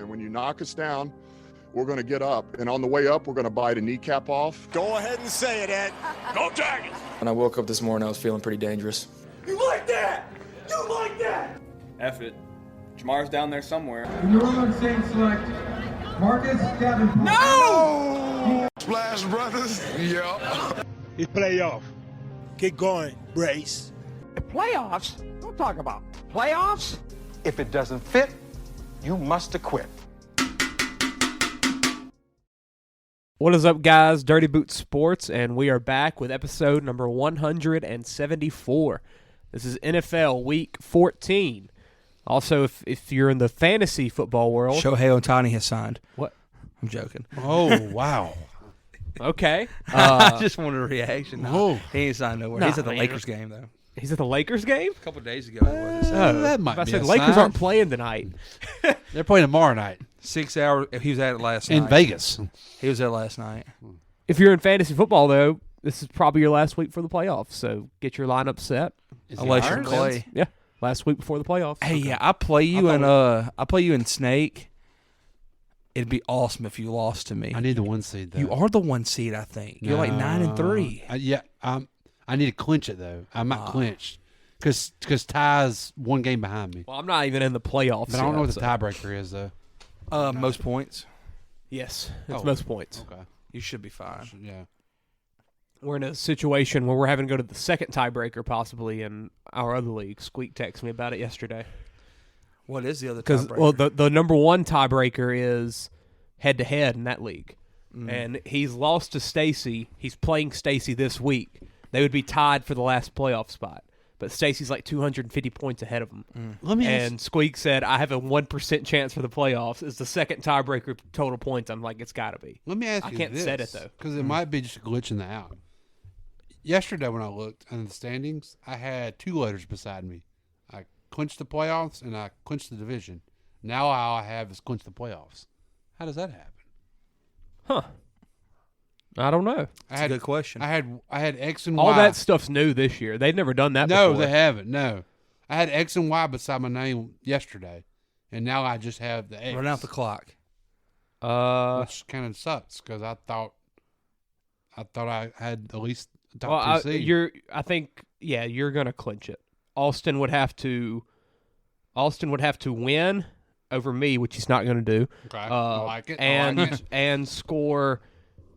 And when you knock us down, we're going to get up. And on the way up, we're going to bite a kneecap off. Go ahead and say it, Ed. Go Tigers! When I woke up this morning, I was feeling pretty dangerous. You like that? You like that? F it. Jamar's down there somewhere. In the New Orleans Saints select Marcus Davenport. No! Splash Brothers. Yeah. It's playoff. Keep going, Brace. Playoffs? Don't talk about playoffs. If it doesn't fit, you must acquit. What is up, guys? Dirty Boot Sports, and we are back with episode number 174. This is NFL Week 14. Also, if you're in the fantasy football world... Shohei Ohtani has signed. What? I'm joking. Oh, wow. Okay. I just wanted a reaction. No, Oh. he ain't signed nowhere. Nah, He's at the man. Lakers game, though. He's at the Lakers game? A couple days ago, it was. That might I be said a Lakers sign. aren't playing tonight. They're playing tomorrow night 6 hours. He was at it last night. in Vegas. He was there last night. If you're in fantasy football, though, this is probably your last week for the playoffs, so get your lineup set. Unless you're Clay. Yeah, last week before the playoffs. Hey, yeah, I play you in Snake. It'd be awesome if you lost to me. I need the 1 seed, though. You are the 1 seed, I think. You're like 9-3. I need to clinch it, though. I'm not clinched because Ty's 1 game behind me. Well, I'm not even in the playoffs. But I don't know what the so- tiebreaker is, though. Most points. Yes, it's Oh. most points. Okay. You should be fine. Yeah. We're in a situation where we're having to go to the second tiebreaker possibly in our other league. Squeak texted me about it yesterday. What is the other Because, tiebreaker? well, the number one tiebreaker is head-to-head in that league. And he's lost to Stacy. He's playing Stacy this week. They would be tied for the last playoff spot. But Stacy's like 250 points ahead of him. Let me And Squeak said, I have a 1% chance for the playoffs. It's the second tiebreaker total points. I'm like, it's got to be. Let me ask I you can't this, set it, though. because it might be just a glitch in the app. Yesterday when I looked in the standings, I had 2 letters beside me. I clinched the playoffs and I clinched the division. Now all I have is clinched the playoffs. How does that happen? Huh. I don't know. That's a good question. I had X and Y. All that stuff's new this year. They've never done that No, before. they haven't. No, I had X and Y beside my name yesterday, and now I just have the X. Run out the clock. Which kind of sucks because I thought I had at least a top 2 seed. I think you're gonna clinch it. Austin would have to win over me, which he's not gonna do. Okay, I like it. And I like it. and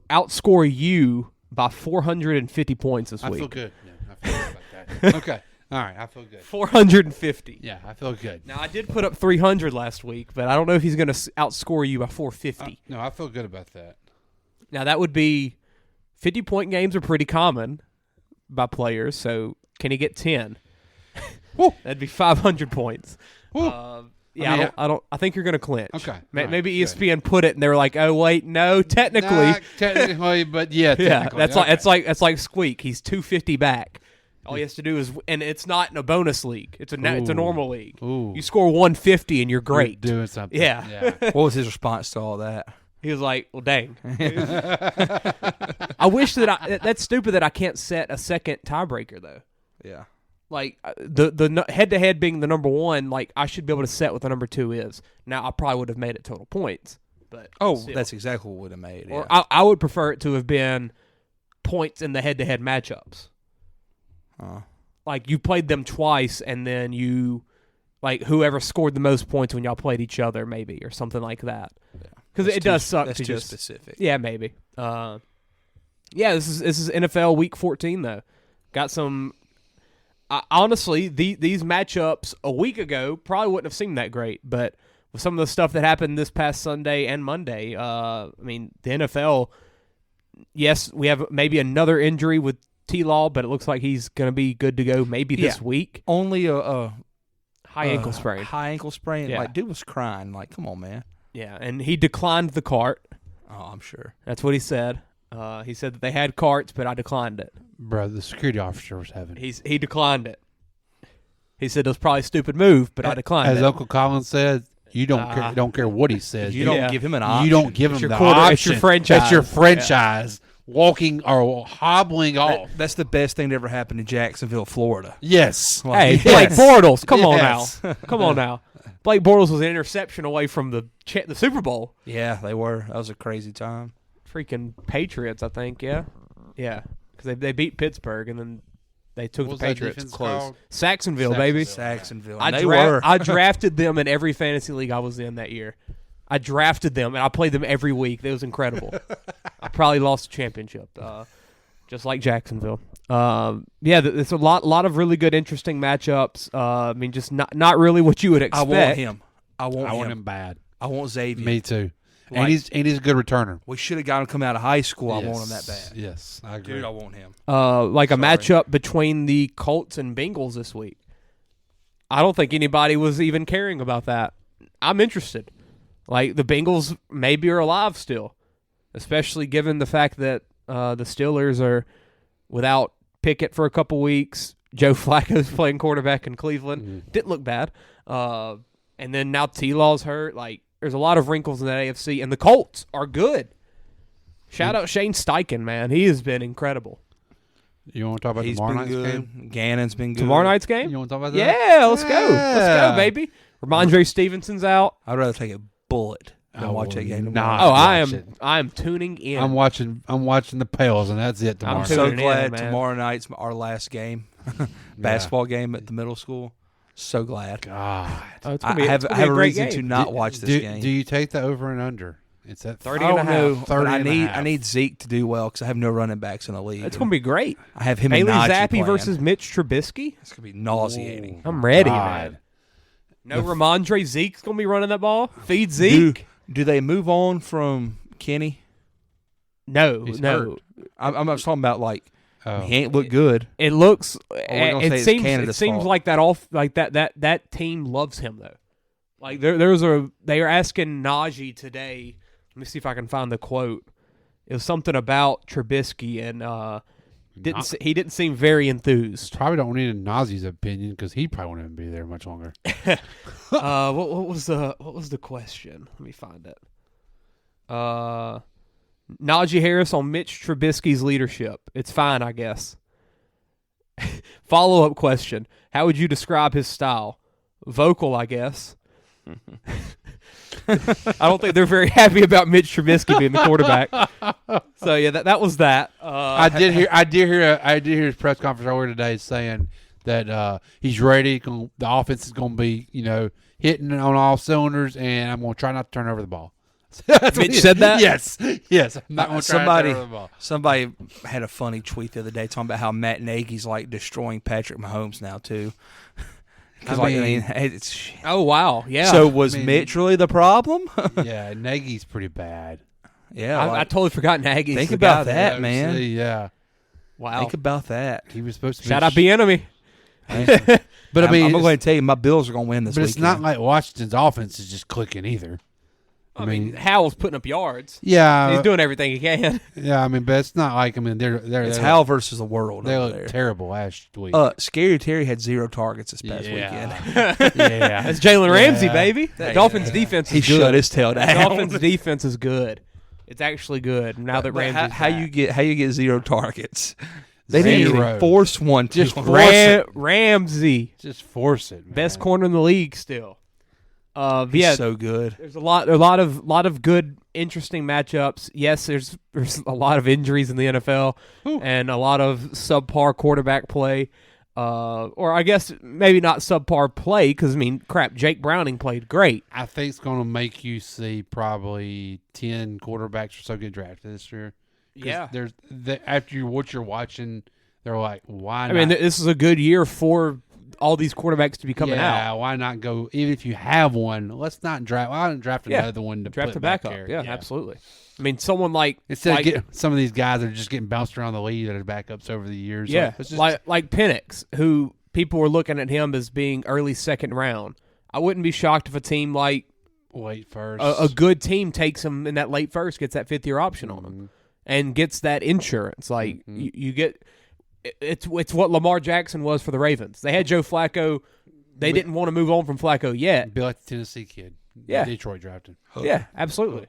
outscore you by 450 points this I week. feel good. Yeah, I feel good about that. Okay, all right, I feel good. 450. Yeah, I feel good. Now I did put up 300 last week, but I don't know if he's gonna outscore you by 450. No, I feel good about that. Now that would be 50-point games are pretty common by players, so can he get 10? That'd be 500 points. I think you're going to clinch. Okay. Maybe All right, ESPN put it and they were like, "Oh wait, no, technically." Not technically, but yeah, technically. That's like Squeak. He's 250 back. All he has to do is, and it's not in a bonus league. It's a normal league. Ooh. You score 150 and you're great. You're doing something. Yeah. What was his response to all that? He was like, "Well, dang." I wish that's stupid that I can't set a second tiebreaker though. Yeah. Like the head-to-head being the number one, like I should be able to set what the number 2 is. Now I probably would have made it total points, but still. That's exactly what would have made. Or Yeah. I would prefer it to have been points in the head-to-head matchups. Like you played them twice, and then you, like whoever scored the most points when y'all played each other, maybe or something like that. Because it does suck That's to too just specific. Yeah, maybe. This is NFL Week 14 though. Got some. Honestly, these matchups a week ago probably wouldn't have seemed that great, but with some of the stuff that happened this past Sunday and Monday, I mean, the NFL, yes, we have maybe another injury with T-Law, but it looks like he's going to be good to go maybe this week. Only a high ankle sprain. High ankle sprain. Yeah. Like, dude was crying. Like, come on, man. Yeah, and he declined the cart. Oh, I'm sure. That's what he said. He said that they had carts, but I declined it. Bro, the security officer was having. He declined it. He said it was probably a stupid move, but I declined it. As Uncle Colin said, you don't care what he says. You don't give him an option. You don't give It's him your the quarter- option. it's your franchise. That's your franchise. Walking or hobbling off. That's the best thing that ever happened in Jacksonville, Florida. Yes. Hey, Yes. Blake Bortles, come on Yes. now. Come on now. Blake Bortles was an interception away from the Super Bowl. Yeah, they were. That was a crazy time. Freaking Patriots, I think. Yeah, because they beat Pittsburgh and then they took What the was that Patriots defense close. called? Saxonville, baby. Saxonville. I They were. I drafted them in every fantasy league I was in that year. I drafted them and I played them every week. It was incredible. I probably lost the championship, just like Jacksonville. There's a lot of really good, interesting matchups. I mean, just not really what you would expect. I want him. I want him bad. I want Xavier. Me too. Like- and he's a good returner. We should have got him come out of high school. I want him that bad. Yes, I agree. Dude, I want him. Like a matchup between the Colts and Bengals this week. I don't think anybody was even caring about that. I'm interested. Like, the Bengals maybe are alive still, especially given the fact that the Steelers are without Pickett for a couple weeks. Joe Flacco's playing quarterback in Cleveland. Didn't look bad. And then now T-Law's hurt. Like, there's a lot of wrinkles in that AFC, and the Colts are good. Shout out Shane Steichen, man. He has been incredible. You want to talk about He's tomorrow been night's good. game? Gannon's been good. Tomorrow night's game? You want to talk about that? Yeah, let's go. Let's go, baby. Ramondre Stevenson's out. I'd rather take a bullet than watch that game tomorrow. not Oh, watch it. I am tuning in. I'm watching the Pales, and that's it tomorrow. I'm I'm so tuning in, glad man. tomorrow night's our last game, basketball game at the middle school. So glad. God. Oh, it's I gonna be, have it's I gonna have be a great reason game. to not watch this game. Do you take the over and under? It's at 30 I and a don't half. know, 30 but I and a need half. I need Zeke to do well because I have no running backs in the league. It's going to be great. I have him Bailey and Najee Zappi playing. versus Mitch Trubisky. It's gonna be nauseating. I'm ready, God. man. No Ramondre. Zeke's going to be running that ball. Feed Zeke. Do they move on from Kenny? No, He's no. hurt. I'm just talking about like Oh. he ain't look good. It looks. we're gonna say It it's seems. It Canada's seems fault. like that team loves him though. Like they are asking Najee today. Let me see if I can find the quote. It was something about Trubisky and he didn't seem very enthused. Probably don't need Nazi's opinion because he probably won't even be there much longer. What was the question? Let me find it. Najee Harris on Mitch Trubisky's leadership. It's fine, I guess. Follow-up question. How would you describe his style? Vocal, I guess. I don't think they're very happy about Mitch Trubisky being the quarterback. So yeah, that was that. I did hear his press conference earlier today saying that he's ready. The offense is going to be hitting on all cylinders, and I'm going to try not to turn over the ball. Mitch said that? Yes. I'm not going to try not to turn over the ball. Somebody had a funny tweet the other day talking about how Matt Nagy's like destroying Patrick Mahomes now too. It's Oh wow, yeah. So was Mitch really the problem? Yeah, Nagy's pretty bad. Yeah, I totally forgot Nagy. Think about that, man. Yeah. Wow. Think about that. He was supposed to Shout out the enemy. But I mean, I'm going to tell you, my Bills are going to win this but weekend. it's not like Washington's offense is just clicking either. I mean, Howell's putting up yards. Yeah, He's doing everything he can. Yeah, I mean, but it's not like they're It's Howell versus the world. They over look there. terrible last week. Scary Terry had 0 targets this past weekend. Yeah, That's Jalen Ramsey, baby. That Dolphins defense is He good. shut his tail down. Dolphins defense is good. It's actually good now that But Ramsey's how back. you get 0 targets? They didn't Zero. even force one. Just to force it. Ramsey, just force it. Man. best corner in the league still. He's Yeah, so good. there's a lot of good, interesting matchups. Yes, there's a lot of injuries in the NFL and a lot of subpar quarterback play. Or I guess maybe not subpar play because Jake Browning played great. I think it's going to make you see probably 10 quarterbacks or so get drafted this year. 'Cause Yeah. After what you're watching, they're like, why not? I mean, this is a good year for all these quarterbacks to be coming yeah, out. why not go? Even if you have one, let's not draft. Why not draft Yeah. another one to Draft put a back backup. there? Yeah, absolutely. I mean, someone like Instead of getting some of these guys that are just getting bounced around the league that are backups over the years. yeah, It's just, like Penix, who people were looking at him as being early second round. I wouldn't be shocked if a team like wait first. a good team takes him in that late first, gets that 5th-year option on him, and gets that insurance. Like you get, it's what Lamar Jackson was for the Ravens. They had Joe Flacco. They didn't want to move on from Flacco yet. Be like the Tennessee kid. Yeah. Detroit drafted. Yeah, absolutely.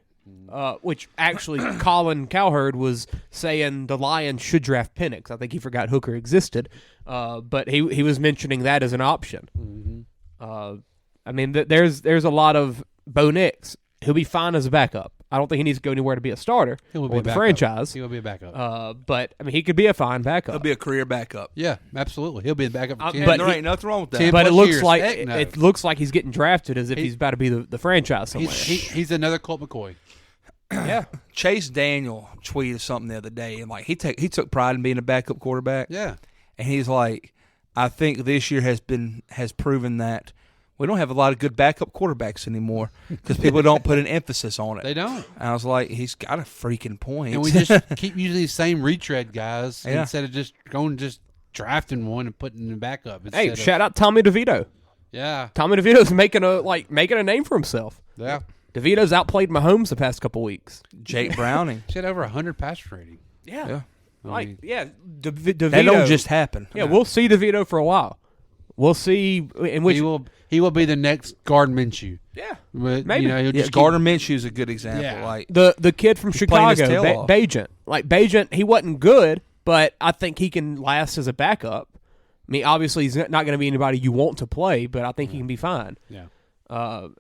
Which actually, Colin Cowherd was saying the Lions should draft Penix. I think he forgot Hooker existed, but he was mentioning that as an option. I mean, there's a lot of Bo Nix. He'll be fine as a backup. I don't think he needs to go anywhere to be a starter He will be or a the backup. franchise. He will be a backup. But I mean, he could be a fine backup. He'll be a career backup. Yeah, absolutely. He'll be a backup for 10. but there he- ain't nothing wrong with that. 10 but it plus looks years. like Heck no. it looks like he's getting drafted as if he's about to be the franchise somewhere. He's another Colt McCoy. Yeah. Chase Daniel tweeted something the other day, and like he took pride in being a backup quarterback. Yeah. And he's like, I think this year has proven that we don't have a lot of good backup quarterbacks anymore because people don't put an emphasis on it. They don't. And I was like, he's got a freaking point. And we just keep using these same retread guys Yeah. instead of just drafting one and putting them back up. Hey, shout out Tommy DeVito. Yeah. Tommy DeVito's making a name for himself. Yeah. DeVito's outplayed Mahomes the past couple weeks. Jake Browning. She had over 100 passer rating. Yeah. DeVito. That don't just happen. Yeah, we'll see DeVito for a while. We'll see in which He will be the next Gardner Minshew. Yeah, But, maybe. he'll Yeah, just Gardner Minshew's a good example. Yeah. Like the kid from playing his Chicago, tail off. Bajent. Like Bajent, he wasn't good, but I think he can last as a backup. I mean, obviously he's not going to be anybody you want to play, but I think he can be fine. Yeah.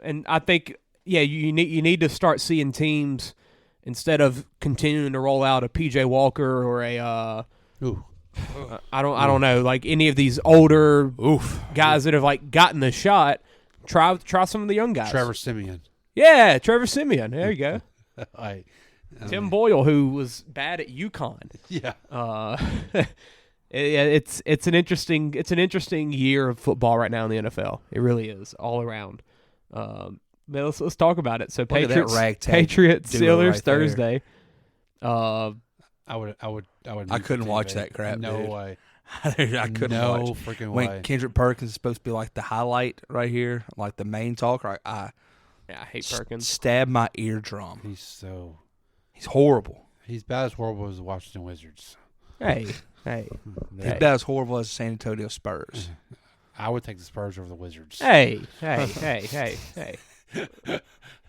And I think you need to start seeing teams instead of continuing to roll out a PJ Walker or a Ooh. I don't know, like any of these older guys that have like gotten the shot. Try some of the young guys. Trevor Siemian. Yeah, Trevor Siemian. There you go. I Tim Boyle, who was bad at UConn. Yeah. It's an interesting year of football right now in the NFL. It really is all around. Let's talk about it. So Look at that Patriots, ragtag Patriots, duo Steelers right there. Thursday. I would. I couldn't watch that crap. No dude. way. I couldn't No watch. freaking When way. Kendrick Perkins is supposed to be like the highlight right here, like the main talker, I Yeah, I hate Perkins. stab my eardrum. He's horrible. He's about as horrible as the Washington Wizards. Hey. He's about as horrible as the San Antonio Spurs. I would take the Spurs over the Wizards. Hey. The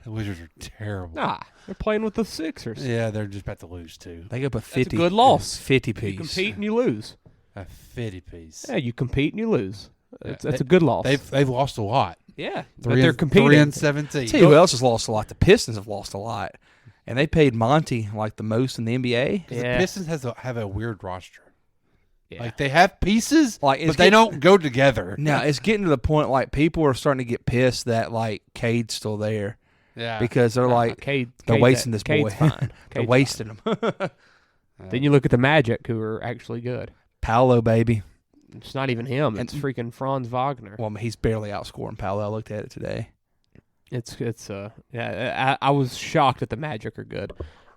Wizards are terrible. Nah, they're playing with the Sixers. Yeah, they're just about to lose too. They got a That's 50. a good loss. 50 You piece. compete and you lose. A 50 piece. Yeah, you compete and you lose. Yeah, That's a good loss. They've lost a lot. Yeah, but they're competing. 3-17. Tell you who else has lost a lot? The Pistons have lost a lot, and they paid Monty like the most in the NBA. The Yeah. Pistons have a weird roster. Yeah. Like they have pieces, Like, it's but they don't go together. Now it's getting to the point like people are starting to get pissed that like Cade's still there Yeah. because they're like Cade, they're Cade's wasting this boy. Cade's fine. They're Cade's wasting him. fine. Then you look at the Magic, who are actually good. Paolo, baby. It's not even him. It's freaking Franz Wagner. Well, he's barely outscoring Paolo. I looked at it today. I was shocked that the Magic are good.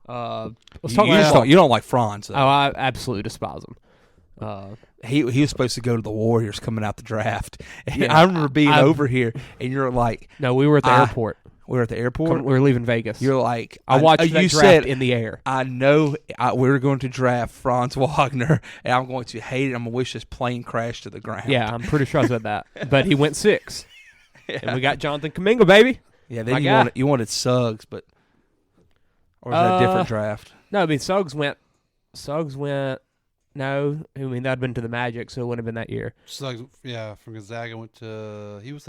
Let's talk You, about you don't like Franz, though. Oh, I absolutely despise him. He was supposed to go to the Warriors coming out the draft. And Yeah, I remember being over here, and you're like, No, we were at the airport. we were at the airport. We were leaving Vegas. You're like, I watched that you draft said, in the air. I know we're going to draft Franz Wagner, and I'm going to hate it. I'm going to wish this plane crashed to the ground. Yeah, I'm pretty sure I said that. But he went 6. And we got Jonathan Kuminga, baby. Yeah, My then guy. you wanted Suggs, but or was that a different draft? No, I mean Suggs went. No, I mean that'd been to the Magic, so it wouldn't have been that year. Suggs, from Gonzaga went to. He was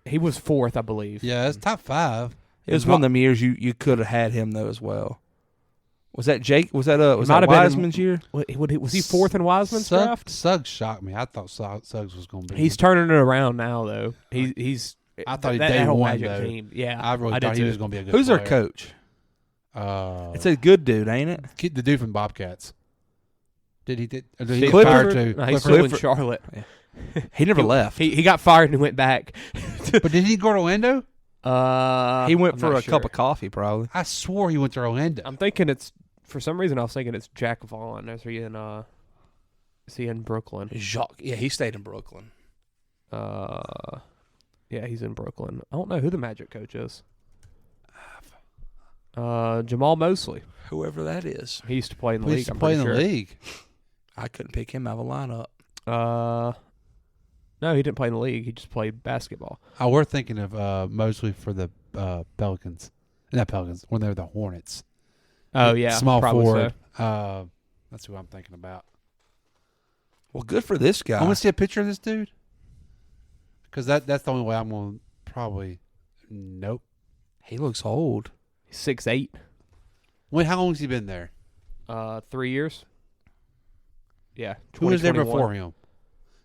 He was 4th, I believe. Yeah, it's top 5. It was one of them years you could have had him though as well. Was that Jake? Was that might have been Wiseman's year? Was he 4th in Wiseman's draft? Suggs shocked me. I thought Suggs was going to be. He's turning it around now, though. He's. I thought that day whole one, Magic though. team. Yeah, I really did thought he too. was going to be a good Who's player. our coach? It's It's a good dude, ain't it? the dude from Bobcats. Did he Steve get fired Clifford? too? No, he's Clifford. still in Charlotte. He never left. He got fired and went back. But did he go to Orlando? He went I'm for not a sure. cup of coffee, probably. I swore he went to Orlando. I'm thinking it's for some reason I was thinking it's Jack Vaughn. Is he in Brooklyn? Jacques. Yeah, he stayed in Brooklyn. Yeah, he's in Brooklyn. I don't know who the Magic coach is. Jamal Mosley. Whoever that is. He used to play in the He league. used to I'm play in pretty the sure. league. I couldn't pick him out of a lineup. No, he didn't play in the league. He just played basketball. We're thinking of Mosley for the Pelicans. Not Pelicans, when they were the Hornets. Oh yeah, Small probably forward. so. That's who I'm thinking about. Well, good for this guy. I want to see a picture of this dude. Because that's the only way I'm going to probably. Nope. He looks old. 6'8". How long has he been there? 3 years. Yeah. Who was there 2021. before him?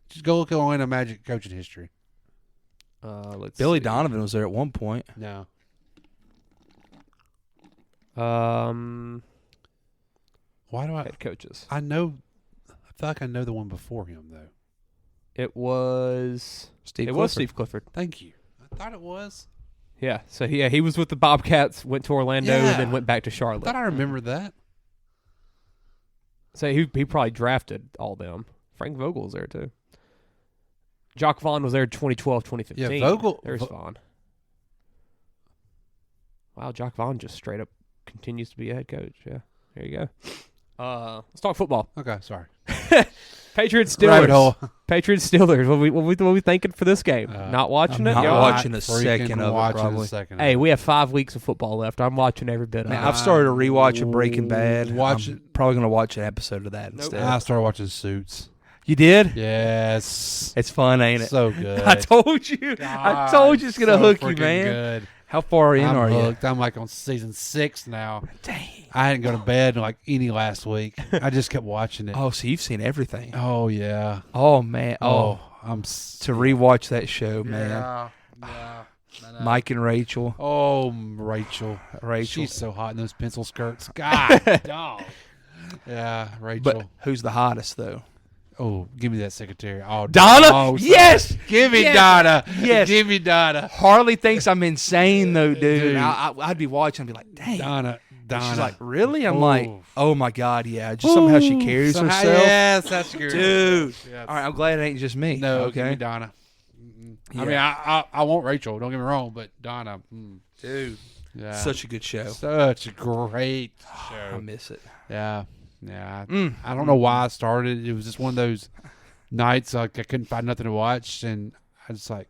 Just go look at Orlando Magic coaching history. Let's Billy see. Donovan was there at one point. No. Why do I? Head coaches. I know. I feel like I know the one before him though. It was Steve It Clifford. was Steve Clifford. Thank you. I thought it was. Yeah. So he was with the Bobcats, went to Orlando, Yeah. and then went back to I Charlotte. thought I remembered that. So he probably drafted all them. Frank Vogel was there too. Jock Vaughn was there 2012, 2015. Yeah, Vogel- There's Vaughn. Wow, Jock Vaughn just straight up continues to be a head coach. Yeah, there you go. Let's talk football. Okay, sorry. Patriots Rabbit hole. Steelers. Patriots Steelers. What we thinking for this game? Not watching it. not Y'all? watching a Freaking second of it, watching probably. a second of Hey, it. we have 5 weeks of football left. I'm watching every bit of Man, it. I've started rewatching Breaking Bad. Watch I'm it. probably going to watch an episode of that instead. I started watching Suits. You did? Yes. It's fun, ain't it? So good. I told you. I told you it's going to so hook you, freaking man. Good. How far in I'm are hooked. I'm like on season 6 now. Dang. I hadn't gone to bed like any last week. I just kept watching it. Oh, so you've seen everything. Oh yeah. Oh, man. Oh, I'm to rewatch that show, man. Yeah. Mike and Rachel. Oh, Rachel. Rachel. She's so hot in those pencil skirts. God, dog. Yeah, Rachel. But who's the hottest, though? Oh, give me that secretary. Oh, Donna? oh, Yes! Give me Yes! Donna. Yes. Give me Donna. Harley thinks I'm insane, though, dude. Dude. I'd be watching and be like, dang. Donna. And she's like, really? I'm Ooh. like, oh, my God, yeah. Just somehow she carries Somehow- herself. Yes, that's good. Dude. Yes. All right, I'm glad it ain't just me. No, give me okay. Donna. I Yeah. mean, I want Rachel. Don't get me wrong, but Donna, Dude. yeah, Such a good show. such a great I show. miss it. Yeah. I don't know why I started. It was just one of those nights like I couldn't find nothing to watch, and I was like,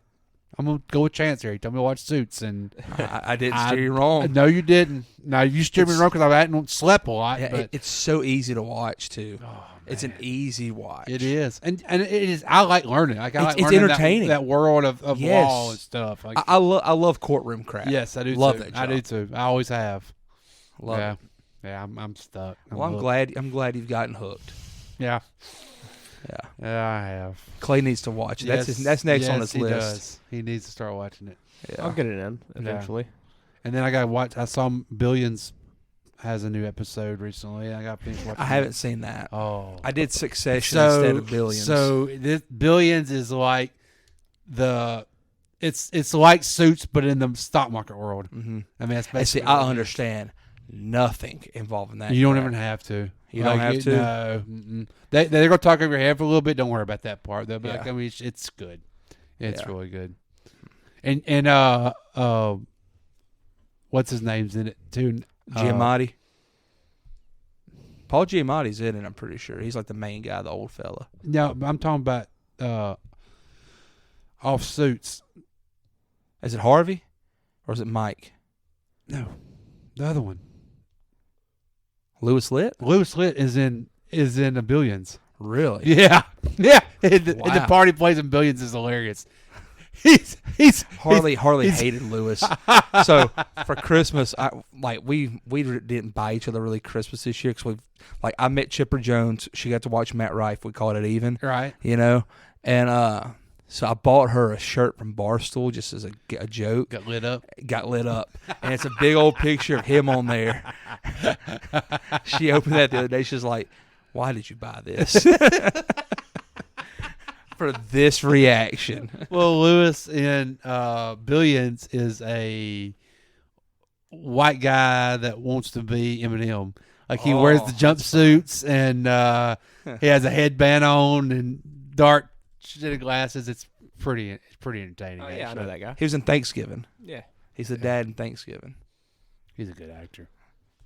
I'm gonna go with Chance here. He told me to watch Suits, and I didn't steer you wrong. No, you didn't. No, you steered me It's- wrong because I hadn't slept a lot. Yeah, but it's so easy to watch, too. oh, It's an easy watch. it is, and it is. I like learning. Like I It's- like it's learning entertaining. that world of Yes. law and stuff. Like, I love courtroom crap. yes, I do. Love too. that I job. do too. I always have. Love yeah, it. yeah. I'm stuck. Well, I'm hooked. glad you've gotten hooked. Yeah, Yeah. yeah. I have. Clay needs to watch it. Yes, That's next on yes, his he list. does. He needs to start watching it. I'll get it in eventually. And then I got to watch. I saw Billions has a new episode recently. I got to finish watching. I haven't seen that. Oh, I did Succession instead of Billions. So this Billions is like it's like Suits, but in the stock market world. Mm-hmm. I mean, that's And basically. see, what I it is. understand nothing involving that. You don't crap. even have to. You don't have to? No. Mm-mm. They're gonna talk over your head for a little bit. Don't worry about that part though. But like, Yeah. I mean, it's good. It's Yeah. really good. And what's his name's in it too? Giamatti. Paul Giamatti's in it, I'm pretty sure. He's like the main guy, the old fella. No, I'm talking about off Suits. Is it Harvey? Or is it Mike? No, the other one. Lewis Litt? Lewis Litt is in the Billions. Really? Yeah, yeah. And the Wow. party plays in Billions is hilarious. He's Harley he's- hated Lewis. So for Christmas, we didn't buy each other really Christmas this year because I met Chipper Jones. She got to watch Matt Rife. We called it even, right. And so I bought her a shirt from Barstool just as a joke. Got lit up. Got lit up, and it's a big old picture of him on there. She opened that the other day. She's like, "Why did you buy this?" For this reaction. Well, Lewis in Billions is a white guy that wants to be Eminem. Like he wears the jumpsuits and he has a headband on and dark shitty glasses. It's pretty entertaining. Oh, yeah, I actually. know that guy. He was in Thanksgiving. Yeah. He's the dad in Thanksgiving. He's a good actor.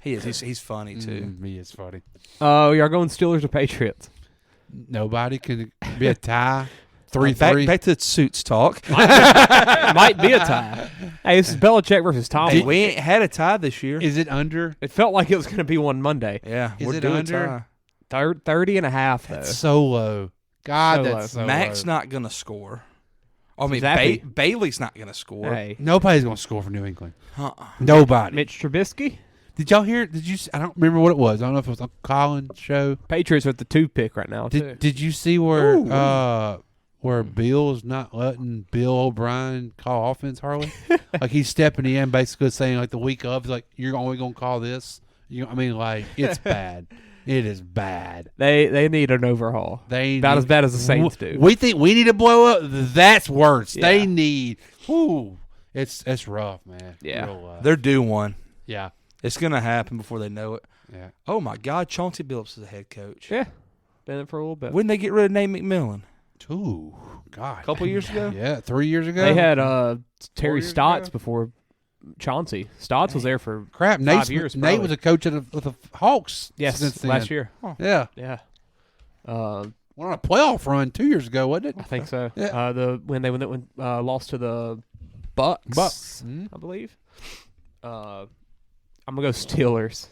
He is. He's funny too. He is funny. Oh, y'all going Steelers or Patriots? Nobody can be a tie. 3-3. Back to Suits talk. Might be a tie. Hey, this is Belichick versus Tomlin. Hey, we ain't had a tie this year. Is it under? It felt like it was going to be one Monday. Yeah, Is we're it doing under? tie. 30 and a half, though. That's so low. God, So that's low. so Mac's low. not gonna score. I mean, Zappy. Bailey's not going to score. Hey, Nobody's going to score for New England. Uh-uh. Nobody. Mitch Trubisky. Did y'all hear? Did you? I don't remember what it was. I don't know if it was Uncle Colin's show. Patriots with the 2 pick right now too. Did you see where Bill's not letting Bill O'Brien call offense hardly? Like he's stepping in, basically saying like the week of, like you're only gonna call this. I mean, like it's bad. It is bad. They need an overhaul. About as bad as the Saints do. We think we need to blow up. That's worse. Yeah. They need. Whoo, it's rough, man. Yeah. Real, They're due one. yeah. It's going to happen before they know it. Yeah. Oh, my God. Chauncey Billups is the head coach. Yeah, been in for a little bit. When did they get rid of Nate McMillan? Ooh, God. A couple years ago? Yeah, 3 years ago. They had Terry 4 years Stotts ago? before Chauncey. Stotts was there for crap. 5 years. Nate probably. was a coach of the Hawks. yes since then. last year. Yeah, Yeah, went on a playoff run 2 years ago, wasn't it? I think so. Yeah. When they lost to the Bucks. Mhm. I believe. I'm gonna go Steelers.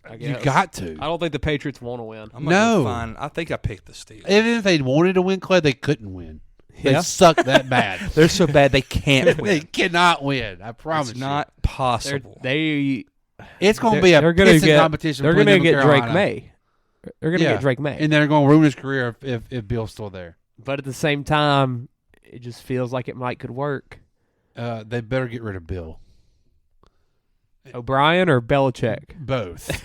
I guess. You got to. I don't think the Patriots want to win. I'm No. fine. I think I picked the Steelers. Even if they wanted to win, Clay, they couldn't win. They Yeah. suck that bad. They're so bad they can't They win. cannot win. I promise It's not possible. It's going to be a they're gonna pissing get competition. They're between gonna them get and Drake Carolina. May. They're gonna get Drake May. And they're going to ruin his career if Bill's still there. But at the same time, it just feels like it could work. They better get rid of Bill. O'Brien or Belichick? Both.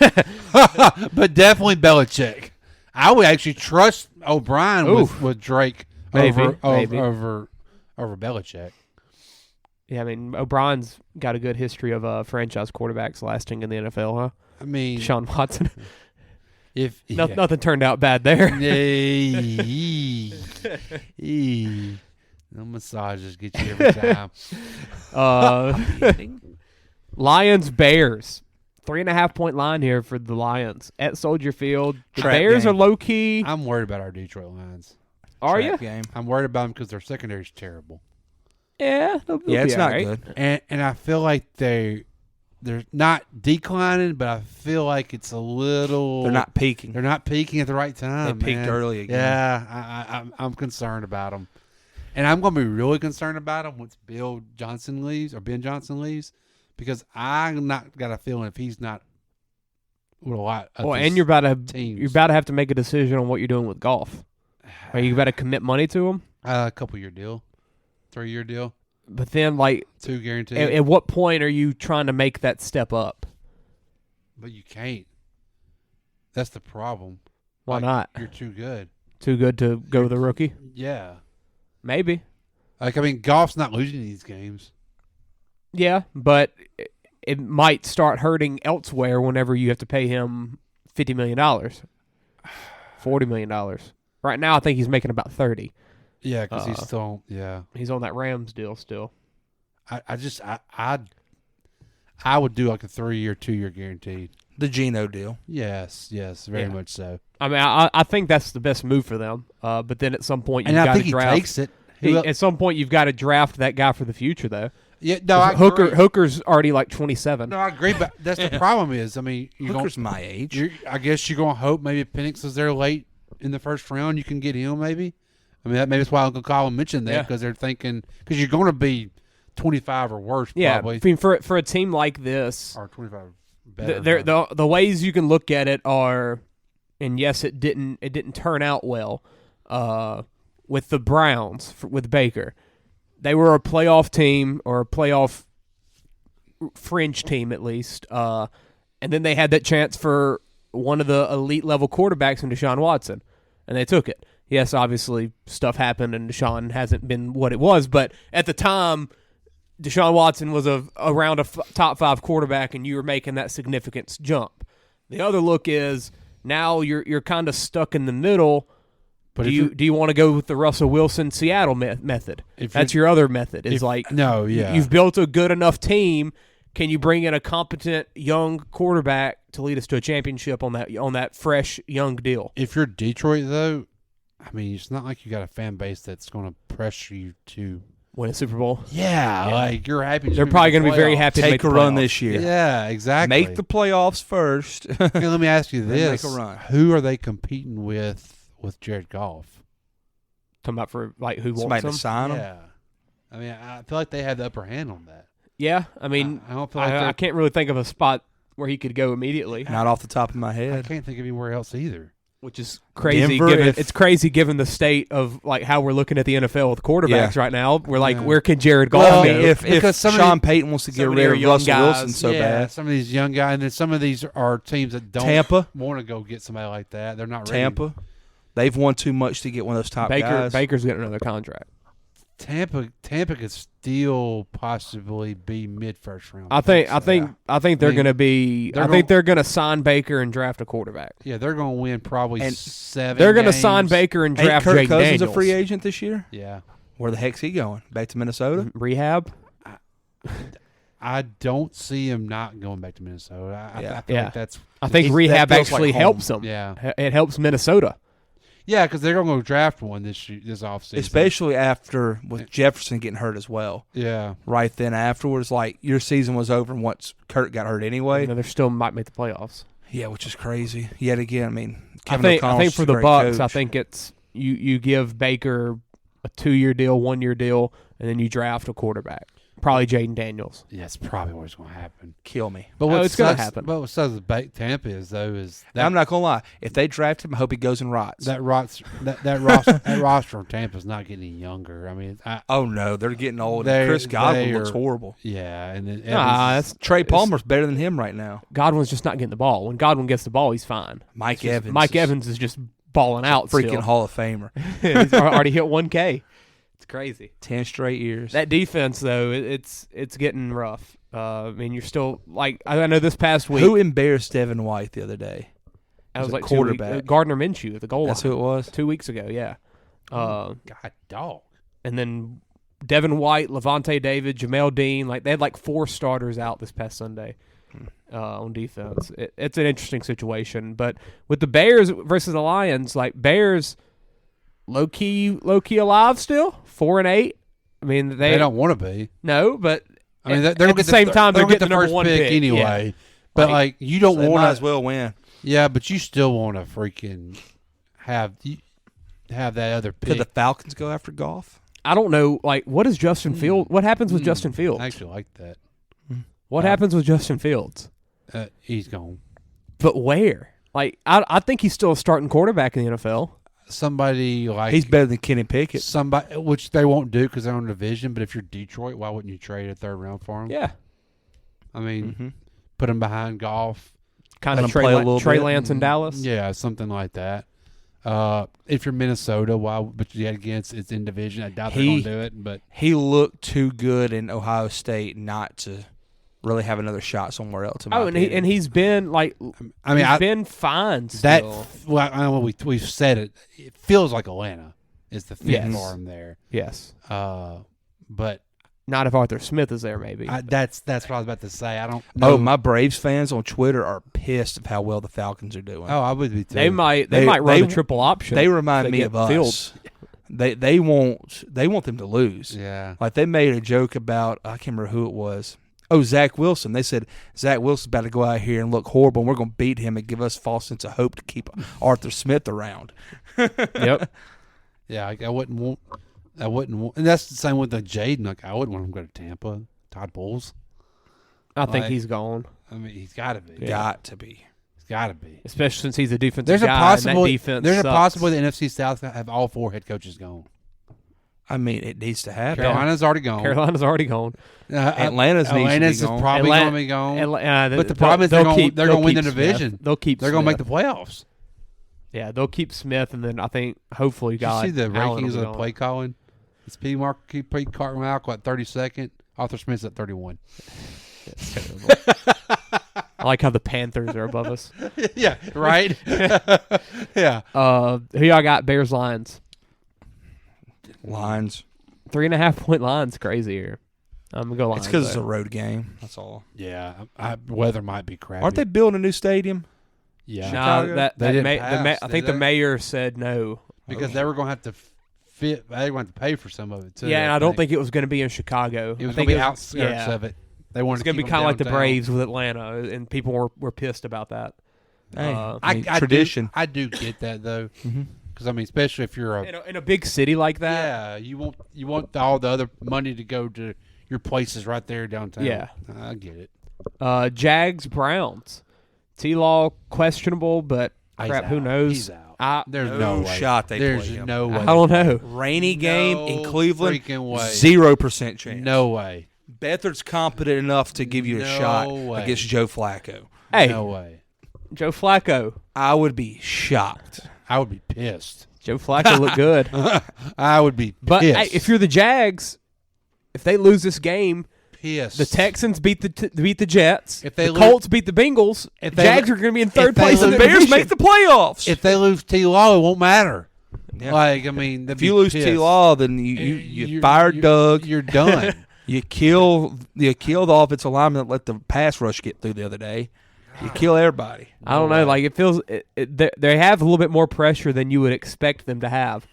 But definitely Belichick. I would actually trust O'Brien with Drake Maybe. over Belichick. Yeah, I mean O'Brien's got a good history of franchise quarterbacks lasting in the NFL, huh? I mean, Deshaun Watson. if Nothing turned out bad there. No massages get you every time. Lions Bears. 3.5 point line here for the Lions at Soldier Field. The Trap Bears game. are low key. I'm worried about our Detroit Lions. Are Trap you? Game. I'm worried about them because their secondary is terrible. Yeah. they'll Yeah, be it's not all right. good. And I feel like they're not declining, but I feel like it's a little. They're not peaking. They're not peaking at the right time. They peaked man. early again. Yeah, I'm concerned about them, and I'm going to be really concerned about them once Ben Johnson leaves, because I'm not got a feeling if he's not with a lot. Of Well, his and you're about teams. to have to make a decision on what you're doing with golf. Are you about to commit money to him? A couple-year deal, 3-year deal, But then, like, 2 guaranteed. at what point are you trying to make that step up? But you can't. That's the problem. Why Like, not? You're too good. Too good to go with a rookie? Yeah. Maybe. Like, I mean, golf's not losing these games. Yeah, but it might start hurting elsewhere whenever you have to pay him $50 million, $40 million. Right now, I think he's making about 30. Yeah, because he's still, He's on that Rams deal still. I would do like a 3-year, 2-year guaranteed. The Geno deal. Yes, very Yeah. much so. I mean, I think that's the best move for them. But then at some point, you've And got I think to draft. he takes it. At some point, you've got to draft that guy for the future, though. Yeah, no, I agree. Hooker's already like 27. No, I agree, but that's the problem is, I mean, Hooker's my age. I guess you're going to hope maybe if Penix is there late in the first round, you can get him maybe. I mean, maybe that's why Uncle Colin mentioned that, because they're thinking, because you're going to be 25 or worse probably. I mean, for a team like this, Or 25 better. the ways you can look at it are, and yes, it didn't turn out well with the Browns with Baker. They were a playoff team or a playoff fringe team at least, and then they had that chance for one of the elite level quarterbacks in Deshaun Watson, and they took it. Yes, obviously stuff happened and Deshaun hasn't been what it was, but at the time, Deshaun Watson was around a top 5 quarterback, and you were making that significant jump. The other look is now you're kind of stuck in the middle. But do you want to go with the Russell Wilson Seattle method? That's your other method. You've built a good enough team. Can you bring in a competent young quarterback to lead us to a championship on that fresh young deal? If you're Detroit, though, I mean, it's not like you got a fan base that's going to pressure you to win a Super Bowl. Yeah, like you're happy. They're probably going to be very happy to Take make a the run playoffs. this year. Yeah, exactly. Make the playoffs first. Okay, let me ask you Then this: make a run. Who are they competing with Jared Goff? Talking about for like who Somebody wants to them? sign them. Yeah, I mean, I feel like they have the upper hand on that. Yeah, I mean, I don't feel like I can't really think of a spot where he could go immediately. Not off the top of my I head. can't think of anywhere else either. Which is crazy. Denver, It's crazy given the state of like how we're looking at the NFL with quarterbacks right now. We're like, where can Jared Goff Well, go? if Because some of Sean Payton wants to get many rid are of young Russell guys. Wilson so yeah, bad, some of these young guys, and then some of these are teams that don't Tampa? want to go get somebody like that. They're not ready. Tampa, they've won too much to get one of those top guys. Baker's getting another contract. Tampa could still possibly be mid first round. I think they're going to be. they're I think they're going to sign Baker and draft a quarterback. Yeah, they're going to win probably And 7. They're going to games. sign Baker and Ain't draft Kirk Jake Cousins Daniels. a free agent this year? Yeah, Where the heck's he going? Back to Minnesota? Rehab. I don't see him not going back to Minnesota. I feel like that's. I think That rehab feels like actually home. helps them. Yeah. It helps Minnesota. Yeah, because they're going to go draft one this offseason. Especially after with Jefferson getting hurt as well. Yeah. Right then afterwards, like your season was over once Kurt got hurt anyway. They still might make the playoffs. Yeah, which is crazy. Yet again, I mean, I Kevin think O'Connell's for a the great Bucks, coach. I think it's you give Baker a 2-year deal, 1-year deal, and then you draft a quarterback. Probably Jaden Daniels. Yeah, that's probably what's going to happen. Kill me. But what it's going to sucks- happen. But what sucks with Tampa is that I'm not gonna lie. If they draft him, I hope he goes and rots. that roster that roster of Tampa's not getting any younger. I mean, Oh no, they're getting old. They- Chris Godwin they looks are- horrible. yeah, and then Nah, Evans- Trey Palmer's better than him right now. Godwin's just not getting the ball. When Godwin gets the ball, he's fine. Mike Evans. Mike Evans is just balling out. freaking still. Hall of Famer. He's already hit 1K. It's crazy. 10 straight years. That defense, though, it's getting rough. I mean, you're still like I know this past week. Who embarrassed Devin White the other day? I was a like quarterback. Gardner Minshew at the goal That's line. who it was. 2 weeks ago. Yeah. God dog. And then Devin White, Levante David, Jamel Dean, like they had like 4 starters out this past Sunday on defense. It's an interesting situation, but with the Bears versus the Lions, like Bears low key alive still 4-8. I mean They don't want to be. no, but I mean, at the same time they're getting the number first 1 pick pick anyway. Yeah. But like you don't So they want might to as well win. Yeah, but you still want to freaking have that other pick. Could the Falcons go after golf? I don't know. Like, what is Justin Fields? What happens with Justin Fields? I actually like that. What happens with Justin Fields? He's gone. But where? Like, I think he's still a starting quarterback in the NFL. Somebody like He's better than Kenny Pickett. somebody, which they won't do because they're on division. But if you're Detroit, why wouldn't you trade a 3rd round for him? Yeah, I mean, put him behind golf. kind Let of him play a little Trey bit. Lance in Dallas. Yeah, something like that. If you're Minnesota, why? But yet again, it's in division. I doubt they're going to do it. But He looked too good in Ohio State not to really have another shot somewhere else. In my opinion. He's been like, I mean, he's been fine that still. well, I know we've said it. It feels like Atlanta is the fit Yes. for him there. Yes, But not if Arthur Smith is there, maybe. that's what I was about to say. I don't know. Oh, my Braves fans on Twitter are pissed of how well the Falcons are doing. Oh, I would be too. they might They- run they- the triple option. They remind if me get of us. Fields. They want them to lose. Yeah. Like they made a joke about, I can't remember who it was. Oh, Zach Wilson. They said Zach Wilson's about to go out here and look horrible, and we're going to beat him and give us false sense of hope to keep Arthur Smith around. Yep. Yeah, like I wouldn't want, and that's the same with the Jaden. Like I wouldn't want him to go to Tampa. Todd Bowles. I think Like- he's gone, I mean, he's got to be. Got to be. He's got to be. especially since he's a defensive There's a guy. possible. And that defense There's a sucks. possibility the NFC South have all 4 head coaches gone. I mean, it needs to happen. Carolina's already gone. Carolina's already gone. Atlanta's Atlanta's needs to be is gone. probably Atla- going to be gone. But the problem is they're going to win the division. They'll keep. They're going to Smith. make the playoffs. Yeah, they'll keep Smith, and then I think hopefully Did you God. see the Allen rankings will of be the gone. play calling? It's Pete Carmichael at 32nd. Arthur Smith's at 31. It's terrible. I like how the Panthers are above us. Yeah, right? Yeah. Who y'all got? Bears Lions. Lines. 3.5 point line's crazy here. I'm gonna go Lions. It's because it's though. a road game. That's all. Yeah. Weather might be crappy. Aren't they building a new stadium? Yeah. Nah, Chicago? They didn't I pass, think did the they? mayor said no. Because they were going to have to fit. They were going to have to pay for some of it, too. Yeah, and I don't think it was going to be in Chicago. it was I going think to be outskirts of it. They wanted It's going to keep be them kind of like the downtown. Braves with Atlanta, and people were pissed about that. Hey, Uh, I mean, tradition. I do get that, though. Because I mean, especially if you're in a big city like that. you want all the other money to go to your places right there downtown. Yeah. I get it. Jags Browns. T-Law questionable, but He's crap, who out. knows? He's out. There's no way. shot they There's play him. no way. I don't know. Rainy game in No Cleveland, freaking way. 0% chance. No way. Beathard's competent enough to give you a No shot way. against Joe Flacco. Hey, No way. Joe Flacco. I would be shocked. I would be pissed. Joe Flacco looked good. I would be But pissed. hey, if you're the Jags, if they lose this game, pissed. the Texans beat the Jets. If they the lose- Colts beat the Bengals. If they Jags lo- are going to be in if third they place. lose- in the The Bears division. make the playoffs. If they lose T-Law, it won't matter. Yeah. Like, I mean, If you lose T-Law, then you fire Doug. You're done. You kill the offensive lineman that let the pass rush get through the other day. You kill everybody. I don't know. Like it feels they have a little bit more pressure than you would expect them to have.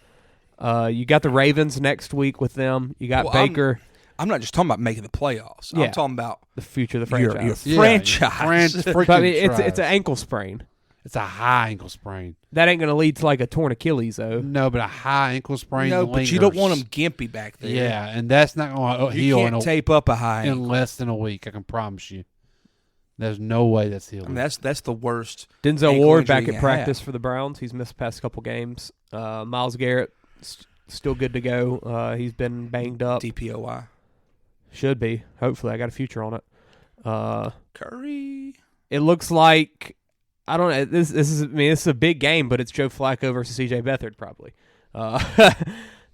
You got the Ravens next week with them. You got Well, Baker. I'm not just talking about making the playoffs. Yeah. I'm talking about The future of the your franchise. franchise. But I mean, it's an ankle sprain. It's a high ankle sprain. That ain't going to lead to like a torn Achilles though. No, but a high ankle sprain. No, but you don't lingers. want them gimpy back there. Yeah, and that's not going to You heal can't tape up a high in ankle. less than a week. I can promise you. There's no way that's I healing. mean, that's the worst. Denzel ankle Ward injury back you at can practice have. for the Browns. He's missed the past couple games. Myles Garrett still good to go. He's been banged up. DPOY. Should be. Hopefully, I got a future on it. Curry. It looks like I don't know. This is this is a big game, but it's Joe Flacco versus CJ Beathard probably.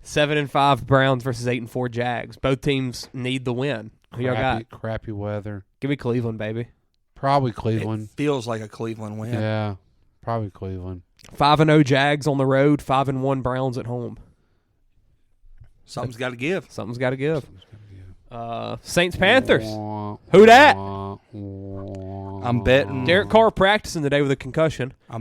7-5 Browns versus 8-4 Jags. Both teams need the win. Who y'all got? Crappy weather. Give me Cleveland, baby. Probably Cleveland. It feels like a Cleveland win. Yeah, probably Cleveland. 5-0 Jags on the road. 5-1 Browns at home. Something's got to give. Something's got to give. Saints Panthers. Who dat? I'm betting. Derek Carr practicing today with a concussion. Oh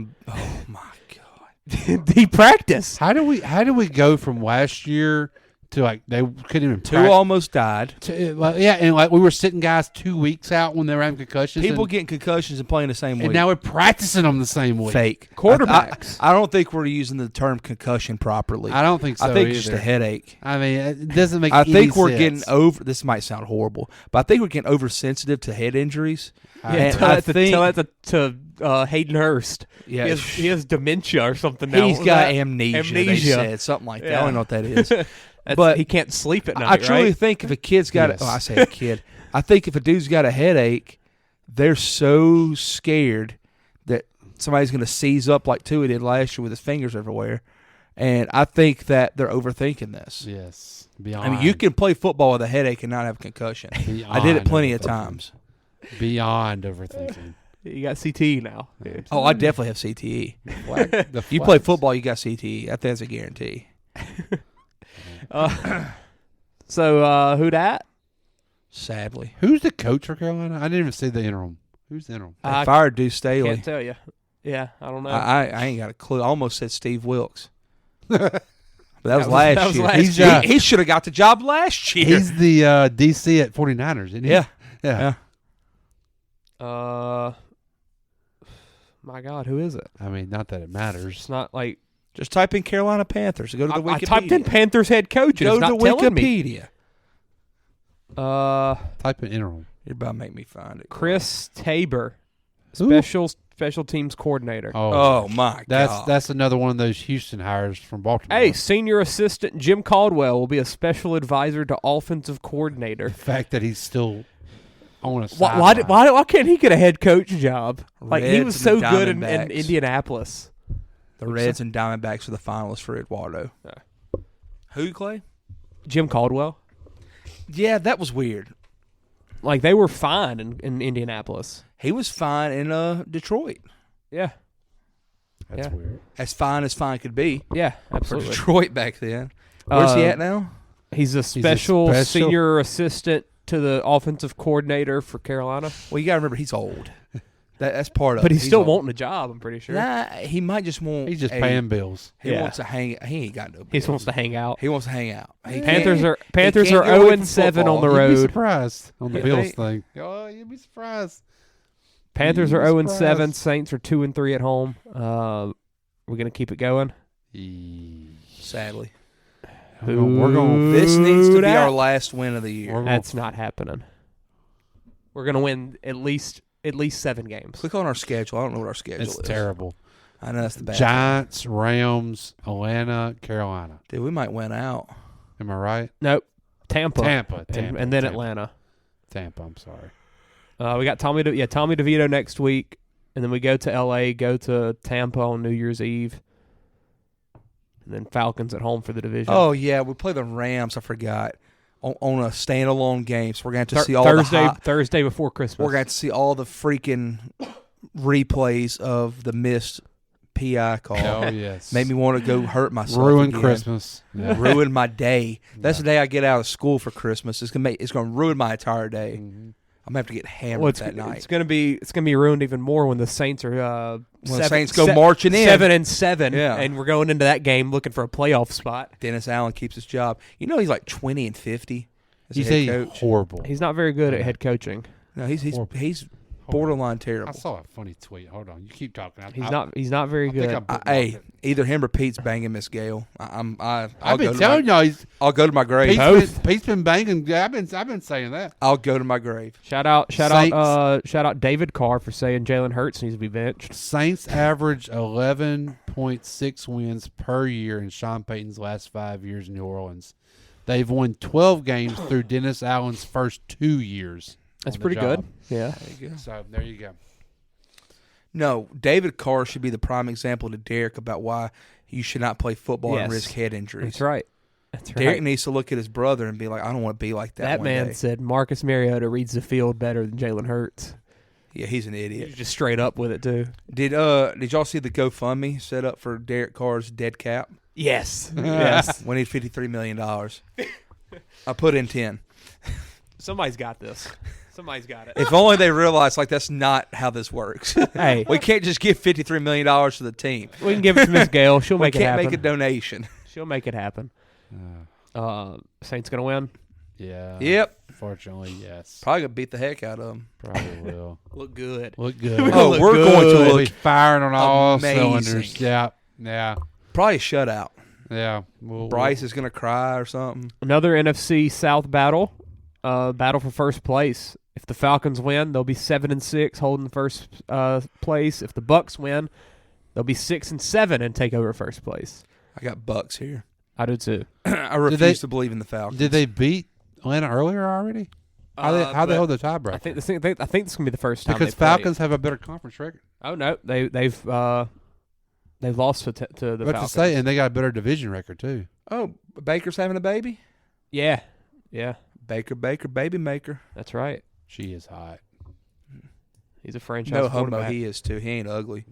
my god. Did he practice? How do we go from last year to like they couldn't even Two almost died. yeah, and like we were sitting guys 2 weeks out when they were having concussions. People and, getting concussions and playing the same week. and now we're practicing them the same week. Fake Quarterbacks. I don't think we're using the term concussion properly. I don't think so. I think either. it's just a headache. I mean, it doesn't make. I any think we're sense. getting over. This might sound horrible, but I think we're getting oversensitive to head injuries. Yeah, And tell I that to Hayden Hurst. Yeah, he has dementia or something now. he's got amnesia. They Amnesia. said something like that. Yeah. I don't know what that is. But But he can't sleep at night. I truly right? think if a kid's got, Yes. I say a kid, I think if a dude's got a headache, they're so scared that somebody's going to seize up like Tua did last year with his fingers everywhere, and I think that they're overthinking this. Yes, beyond. I mean, you can play football with a headache and not have a concussion. I did it plenty of times. Beyond overthinking. You got CTE now. Oh, I definitely have CTE. The You play flags. football, you got CTE. I think that's a guarantee. So who dat? Sadly, Who's the coach for Carolina? I didn't even see the interim. Who's the interim? they I fired Deuce Staley. Can't tell you. Yeah, I don't know. I ain't got a clue. I almost said Steve Wilkes. But that was was- last that was year. last year. He should have got the job last year. He's the DC at 49ers, isn't he? yeah. Yeah. My God, who is it? I mean, not that it matters. It's not like Just type in Carolina Panthers. Go to the I Wikipedia. typed in Panthers head coach. And Go it's to not telling me. Wikipedia. Type in interim. You're about to make me find it. Chris Tabor, Who? special teams coordinator. Oh my God. That's another one of those Houston hires from Baltimore. Hey, senior assistant Jim Caldwell will be a special advisor to offensive coordinator. the fact that he's still on a Why sideline. can't he get a head coach job? Like he Reds was and so the good in Diamondbacks. Indianapolis. The Reds and Diamondbacks are the finalists for Eduardo. Who, Clay? Jim Caldwell. Yeah, that was weird. Like they were fine in Indianapolis. He was fine in Detroit. Yeah. That's Yeah. weird. As fine could be Yeah, for absolutely. Detroit back then. Where's he at now? He's a special special- senior assistant to the offensive coordinator for Carolina. Well, you got to remember he's old. That's part of it. But he's still old. wanting a job, I'm pretty sure. Nah, he might just want. He's just paying bills. He Yeah. wants to hang. He ain't got no. He bills. wants to hang out. He wants to hang out. He Panthers can't- are he Panthers can't are get away from 0-7 on the football. You'd be road. surprised on the Yeah, Bills they- thing. Oh, you'd be surprised. Panthers You'd are be 0-7. surprised. Saints are 2-3 at home. We're gonna keep it going. Sadly. We're going. This needs to be that. our last win of the year. That's not happening. We're gonna win at least 7 games. Click on our schedule. I don't know what our schedule is. It's terrible. I know that's the bad. Giants, Rams, Atlanta, Carolina. Dude, we might win out. Am I right? Nope. Tampa. Tampa. And then Atlanta. Tampa. I'm sorry. We got Tommy DeVito next week, and then we go to L.A., go to Tampa on New Year's Eve, and then Falcons at home for the division. Oh, yeah. We play the Rams. I forgot. On a standalone game. So we're going to have to see all Thursday before Christmas. We're going to see all the freaking replays of the missed PI call. Oh, yes. Made me want to go hurt myself. Ruin again. Christmas. Yeah. Ruin my day. That's the day I get out of school for Christmas. It's going to ruin my entire day. Mm-hmm. I'm going to have to get hammered that night. It's going to be ruined even more when the Saints are when the Saints go marching in 7-7, yeah. And we're going into that game looking for a playoff spot. Dennis Allen keeps his job. You know he's like 20-50 as He's a head coach. horrible. He's not very good at head coaching. No, he's borderline terrible. I saw a funny tweet. Hold on, you keep talking. He's not very good. Hey, either him or Pete's banging Miss Gale. I've been telling y'all. I'll go to my grave. Pete's been banging. I've been saying that. I'll go to my grave. Shout out David Carr for saying Jalen Hurts needs to be benched. Saints average 11.6 wins per year in Sean Payton's last 5 years in New Orleans. They've won 12 games through Dennis Allen's first 2 years. That's pretty good. Yeah. There you go. So there you go. No, David Carr should be the prime example to Derek about why you should not play football and risk head injuries. That's right. Derek needs to look at his brother and be like, I don't want to be like that. That man day. said Marcus Mariota reads the field better than Jalen Hurts. Yeah, he's an idiot. He's just straight up with it too. Did y'all see the GoFundMe set up for Derek Carr's dead cap? Yes. Yes. We need $53 million. I put in 10. Somebody's got this. Somebody's got it. If only they realized, like, that's not how this works. Hey. We can't just give $53 million to the team. We can give it to Miss Gale. She'll make it happen. We can't make a donation. She'll make it happen. Saints going to win? Yeah. Yep. Fortunately, yes. Probably going to beat the heck out of them. Probably will. Look good. Look good. We're going to look firing on all amazing. cylinders. Yeah. Yeah. Probably a shutout. Yeah. Bryce is going to cry or something. Another NFC South battle. Battle for first place. If the Falcons win, they'll be 7-6, holding first place. If the Bucks win, they'll be 6-7 and take over first place. I got Bucks here. I do too. I refuse to believe in the Falcons. Did they beat Atlanta earlier already? How they hold the tiebreaker? I think this gonna be the first time because Falcons have a better conference record. Oh no, they've lost to the Falcons. To say, and they got a better division record too. Oh, Baker's having a baby? Yeah. Baker, baby maker. That's right. She is hot. He's a franchise No quarterback. homo, he is too. He ain't ugly.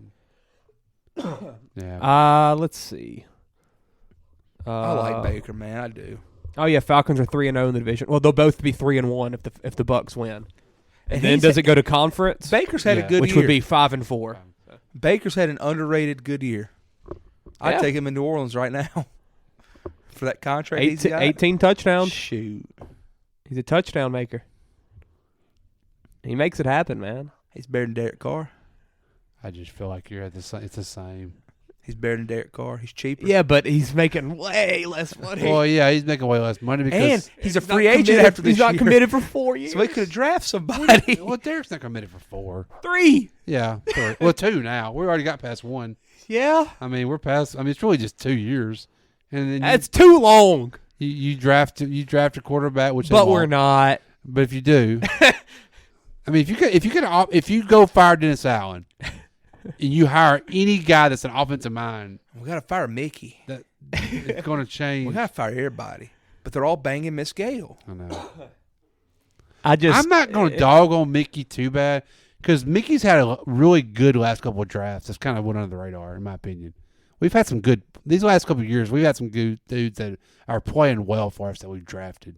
Yeah. Let's see. I like Baker, man. I do. Oh yeah, Falcons are 3-0 in the division. Well, they'll both be 3-1 if the Bucks win. And then does it go to conference? Baker's had a good which year. would be 5-4. Baker's had an underrated good year. I'd take him in New Orleans right now for that contract. 18 touchdowns. Shoot, he's a touchdown maker. He makes it happen, man. He's better than Derek Carr. I just feel like you're at the same. It's the same. He's better than Derek Carr. He's cheaper. Yeah, but he's making way less money. Well, yeah, he's making way less money because and he's a free agent after this year. He's not committed for 4 years. So he could draft somebody. Well, Derek's not committed for 4. 3. Yeah, 3. Well, 2 now. We already got past 1. Yeah. I mean, we're past. I mean, it's really just 2 years, and then that's too long. You draft a quarterback, which but we're not. But if you do, I mean, if you go fire Dennis Allen, and you hire any guy that's an offensive mind, we gotta fire Mickey. It's going to change. We gotta fire everybody, but they're all banging Miss Gale. I know. I'm not going to dog on Mickey too bad because Mickey's had a really good last couple of drafts. That's kind of went under the radar, in my opinion. We've had some good these last couple of years. We've had some good dudes that are playing well for us that we've drafted.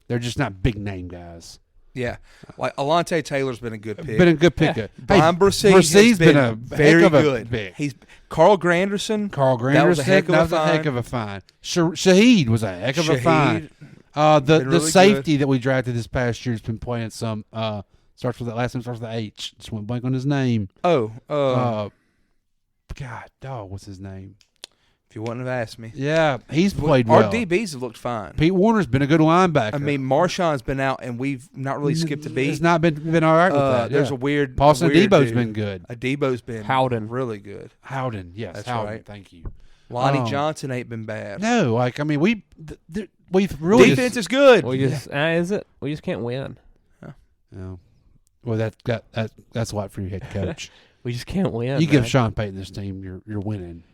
They're just not big name guys. Yeah, like Alontae Taylor's been a good pick. Been a good pick. Yeah. Brian Bressee's been a very heck of good. A pick. He's Carl Granderson. That was a heck of a find. Shaheed was a heck of a find. The really safety that we drafted this past year has been playing some. Starts with that last name. Starts with the H. Just went blank on his name. God, what's his name? If you wouldn't have asked me. Yeah, he's played Our well. DBs have looked fine. Pete Warner's been a good linebacker. I mean, Marshawn's been out, and we've not really skipped a beat. It's not been all right with that. There's yeah. a weird Paulson weird Adebo's dude. been good. Adebo's been Howden. really good. Howden, yes, That's Howden. right. Thank you. Lonnie Johnson ain't been bad. No, like I mean, we've really Defense is good. We just is it? We just can't win. No. Well, that's a lot for your head coach. We just can't win. You give man. Sean Payton this team, you're winning.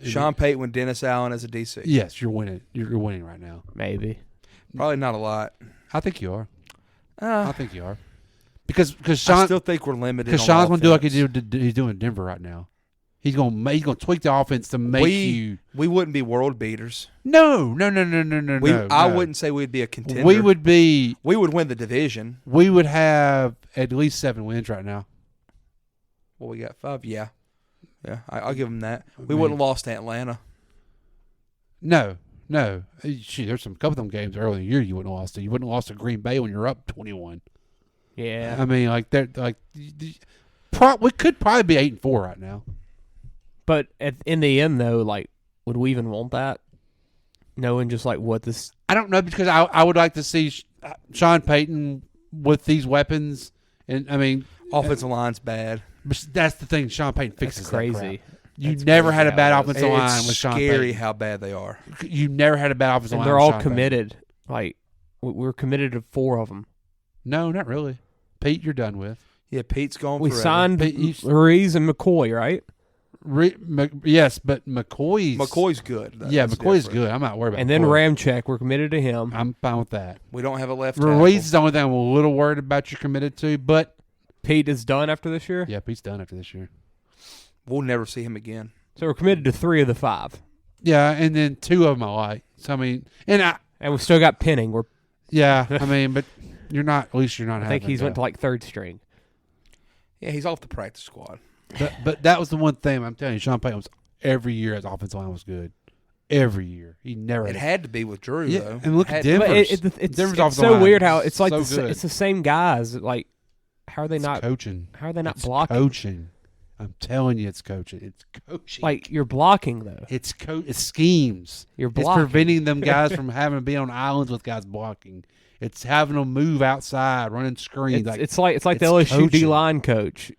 Sean Payton with Dennis Allen as a DC. Yes, you're winning. You're winning right now. Maybe. Probably not a lot. I think you are. I think you are. Because Sean, I still think we're limited. Because Sean's going to do like he's doing in Denver right now. He's going to tweak the offense to make you. We wouldn't be world beaters. No. I wouldn't say we'd be a contender. We would win the division. We would have at least 7 wins right now. Well, we got 5. Yeah. I'll give them that. We wouldn't have lost to Atlanta. No. Shoot, there's some couple of them games early in the year you wouldn't have lost to. You wouldn't have lost to Green Bay when you're up 21. Yeah. I mean, like they're like we could probably be 8-4 right now. But in the end, though, like, would we even want that? Knowing just like what this, I don't know, because I would like to see Sean Payton with these weapons, and I mean, offensive line's bad. But that's the thing. Sean Payton fixes that's that crazy. crap. You never had a bad offensive line It's with Sean scary Payton. how bad they are. You never had a bad offensive And line. they're with all Sean committed. Payton. Like we're committed to 4 of them. No, not really. Pete, you're done with. Yeah, Pete's gone. We forever. signed Reese and McCoy, right? Yes, but McCoy's good. That's McCoy's good. I'm not worried about. And then McCoy. Ramczyk, we're committed to him. I'm fine with that. We don't have a left tackle. Ruiz is the only thing I'm a little worried about. You're committed to, but Pete is done after this year. Yeah, Pete's done after this year. We'll never see him again. So we're committed to 3 of the 5. Yeah, and then 2 of them I like. So I mean, and we still got Penning. I mean, but you're not. At least you're not. I think he's went to like 3rd string. Yeah, he's off the practice squad. But that was the one thing I'm telling you. Sean Payton was every year his offensive line was good. Every year, he never. It had to be with Drew though. And look at Denver. It's so weird how it's like it's the same guys. Like, how are they not coaching? How are they not it's blocking? Coaching. I'm telling you, it's coaching. It's coaching. Like, you're blocking though. It's schemes. You're It's blocking. preventing them guys from having to be on islands with guys blocking. It's having them move outside, running screens. It's like the LSU coaching. D line coach.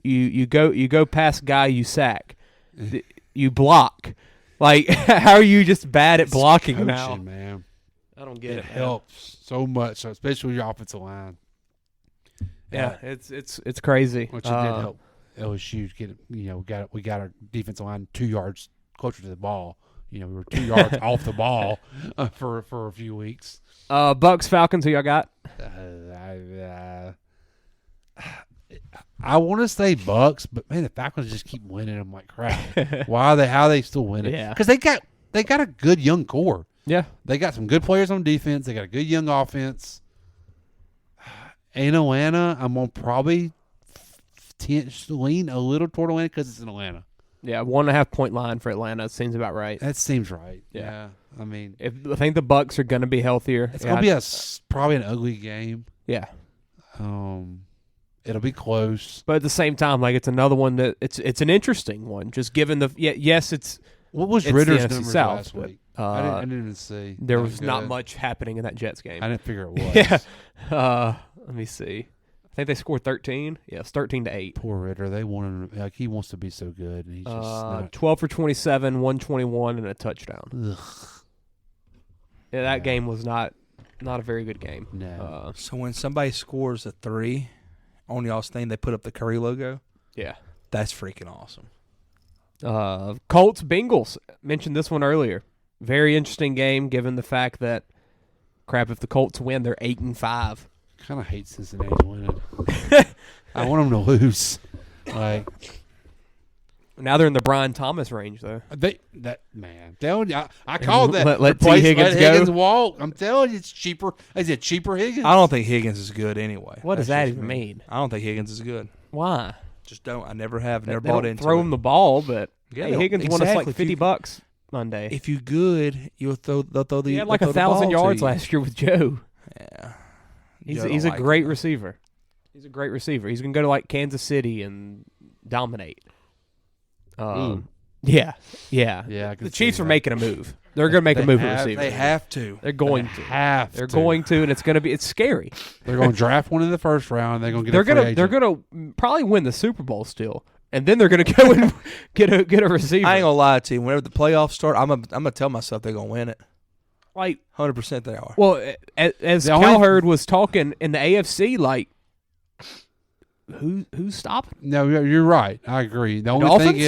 You go past guy, you sack, you block. Like, how are you just bad at blocking coaching, now? Man. I don't get it. It helps so much, especially with your offensive line. Yeah, it's crazy. Which it did help LSU get. We got our defensive line 2 yards closer to the ball. We were 2 yards off the ball for a few weeks. Bucks Falcons. Who y'all got? I want to say Bucks, but man, the Falcons just keep winning. I'm like, crap. How are they still winning? Yeah, because they got a good young core. Yeah, they got some good players on defense. They got a good young offense. In Atlanta, I'm gonna probably lean a little toward Atlanta because it's in Atlanta. Yeah, 1.5 point line for Atlanta seems about right. That seems right. Yeah. I mean, I think the Bucks are going to be healthier. It's gonna be probably an ugly game. Yeah. It'll be close, but at the same time, like, it's another one that it's an interesting one. Just given the yes, it's what was it's Ritter's the NFC numbers South, last week? But, I didn't even see. There was not much happening in that Jets game. I didn't figure it was. Yeah. Let me see. I think they scored 13. Yes, 13-8. Poor Ritter. They wanted him, like, he wants to be so good, and he's just not. 12 for 27, 121, and a touchdown. Ugh. Yeah, that game was not a very good game. No. So when somebody scores a 3 on y'all's thing, they put up the Curry logo. Yeah, that's freaking awesome. Colts Bengals. Mentioned this one earlier. Very interesting game, given the fact that, crap, if the Colts win, they're 8-5. Kind of hate Cincinnati winning. I want them to lose. Like, now they're in the Brian Thomas range, though. Telling you, I called that. Let T. Higgins go. Higgins walk. I'm telling you, it's cheaper. Is it cheaper Higgins? I don't think Higgins is good anyway. What does that even mean? I don't think Higgins is good. Why? Just don't. I never have. Never They bought don't into throw it. him the ball, but Yeah, hey, Higgins won us like $50 Monday. If you good, they'll throw the. He had like 1,000 yards last year with Joe. Yeah. He's a great receiver. He's a great receiver. He's going to go to like Kansas City and dominate. Yeah. Yeah, I can The see Chiefs are that. making a move. They're going to make a move at have- receiver. They have to. They're going to. They're going to, and it's scary. They're going to draft one in the first round. They're going to get They're gonna probably win the Super Bowl still, and then they're gonna go and get a receiver. I ain't gonna lie to you. Whenever the playoffs start, I'm gonna tell myself they're gonna win it. Like 100% they are. Well, as The only- Cowherd was talking in the AFC, like who's stopping? No, you're right. I agree. The only Dolphins? thing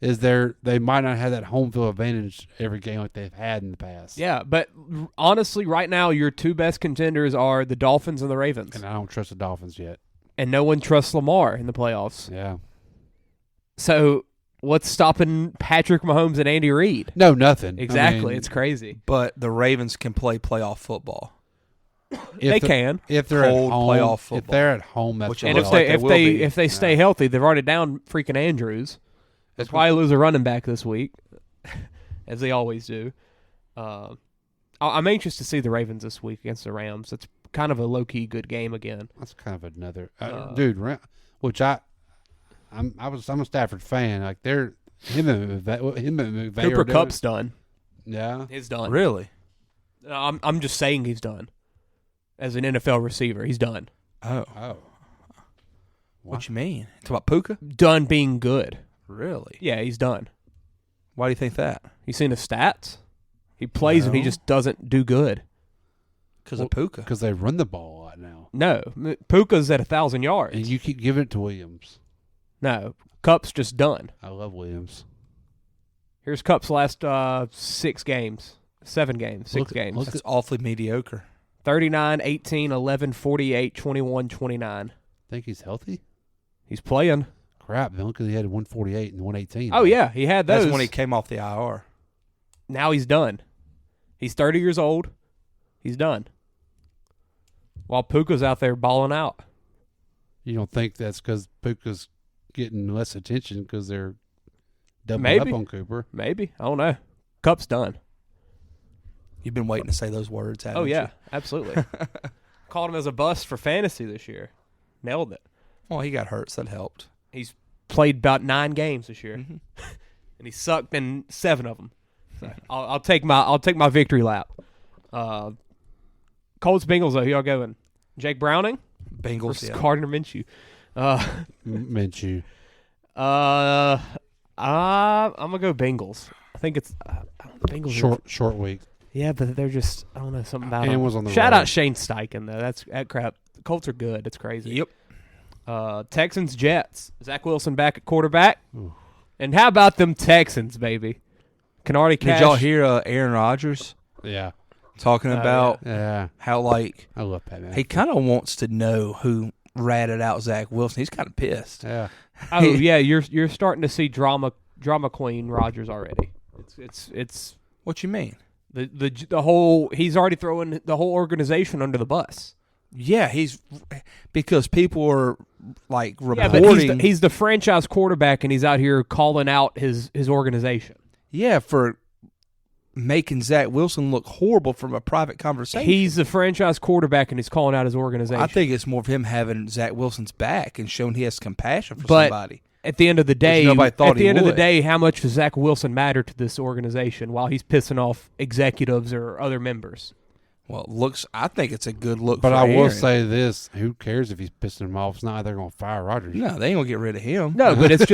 is they might not have that home field advantage every game like they've had in the past. Yeah, but honestly, right now your two best contenders are the Dolphins and the Ravens, And I don't trust the Dolphins yet. and no one trusts Lamar in the playoffs. Yeah. So what's stopping Patrick Mahomes and Andy Reid? No, nothing. Exactly, I mean, it's crazy. But the Ravens can play playoff football. They can. if they're Cold at home. playoff If football. they're at home, that's Which what And it if looks they like they if will they be. if they stay healthy, they've already down freaking Andrews. They'll probably lose a running back this week, as they always do. I'm anxious to see the Ravens this week against the Rams. It's kind of a low key good game again. That's kind of another dude. Which I'm a Stafford fan. Like they're him and McVay Cooper are doing- Kupp's done. Yeah. He's done. Really? I'm just saying he's done. As an NFL receiver, he's done. Oh. Oh. What you mean? Talk about Puka? Done being good. Really? Yeah, he's done. Why do you think that? You seen his stats? He plays and he No. just doesn't do good. Because of Puka. Because they run the ball a lot now, No, Puka's at 1,000 yards. and you keep giving it to Williams. No, Kupp's just done. I love Williams. Here's Kupp's last 6 games. 7 games. 6 Look- games. look That's awfully mediocre. 39, 18, 11, 48, 21, 29. Think he's healthy? He's playing. Crap, man, because he had 148 and 118. Oh, yeah, he had those. That's when he came off the IR. Now he's done. He's 30 years old. He's done. While Puka's out there balling out. You don't think that's because Puka's getting less attention because they're doubling Maybe. up on Cooper? Maybe. I don't know. Kupp's done. You've been waiting to say those words, haven't Oh, you? yeah, absolutely. Called him as a bust for fantasy this year. Nailed it. Well, he got hurt, so that helped. He's played about 9 games this year, and he sucked in 7 of them. So I'll take my victory lap. Colts Bengals though. Who y'all going? Jake Browning Bengals, versus yeah. Gardner Minshew. Minshew. I'm gonna go Bengals. I think it's Bengals. Short week. Yeah, but they're just I don't know something about And them. was on the Shout road. out Shane Steichen though. That crap. The Colts are good. It's crazy. Yep. Texans Jets. Zach Wilson back at quarterback. And how about them Texans, baby? Can already cash. Did y'all hear Aaron Rodgers Yeah. talking about Yeah. how, like, I love that, man. he kind of wants to know who ratted out Zach Wilson. He's kind of pissed. Yeah. Oh yeah, you're starting to see drama queen Rodgers already. It's What you mean? the whole he's already throwing the whole organization under the bus. Yeah, because people are like Yeah, reporting. but he's the franchise quarterback and he's out here calling out his organization. Yeah, for making Zach Wilson look horrible from a private conversation. He's the franchise quarterback and he's calling out his organization. I think it's more of him having Zach Wilson's back and showing he has compassion for But somebody. at the end of the day, nobody thought he end of the would. day, how much does Zach Wilson matter to this organization while he's pissing off executives or other members? Well, I think it's a good look. But for I will Aaron. say this: who cares if he's pissing them off? It's not like they're going to fire Rodgers. No, they ain't gonna get rid of him. No, but it's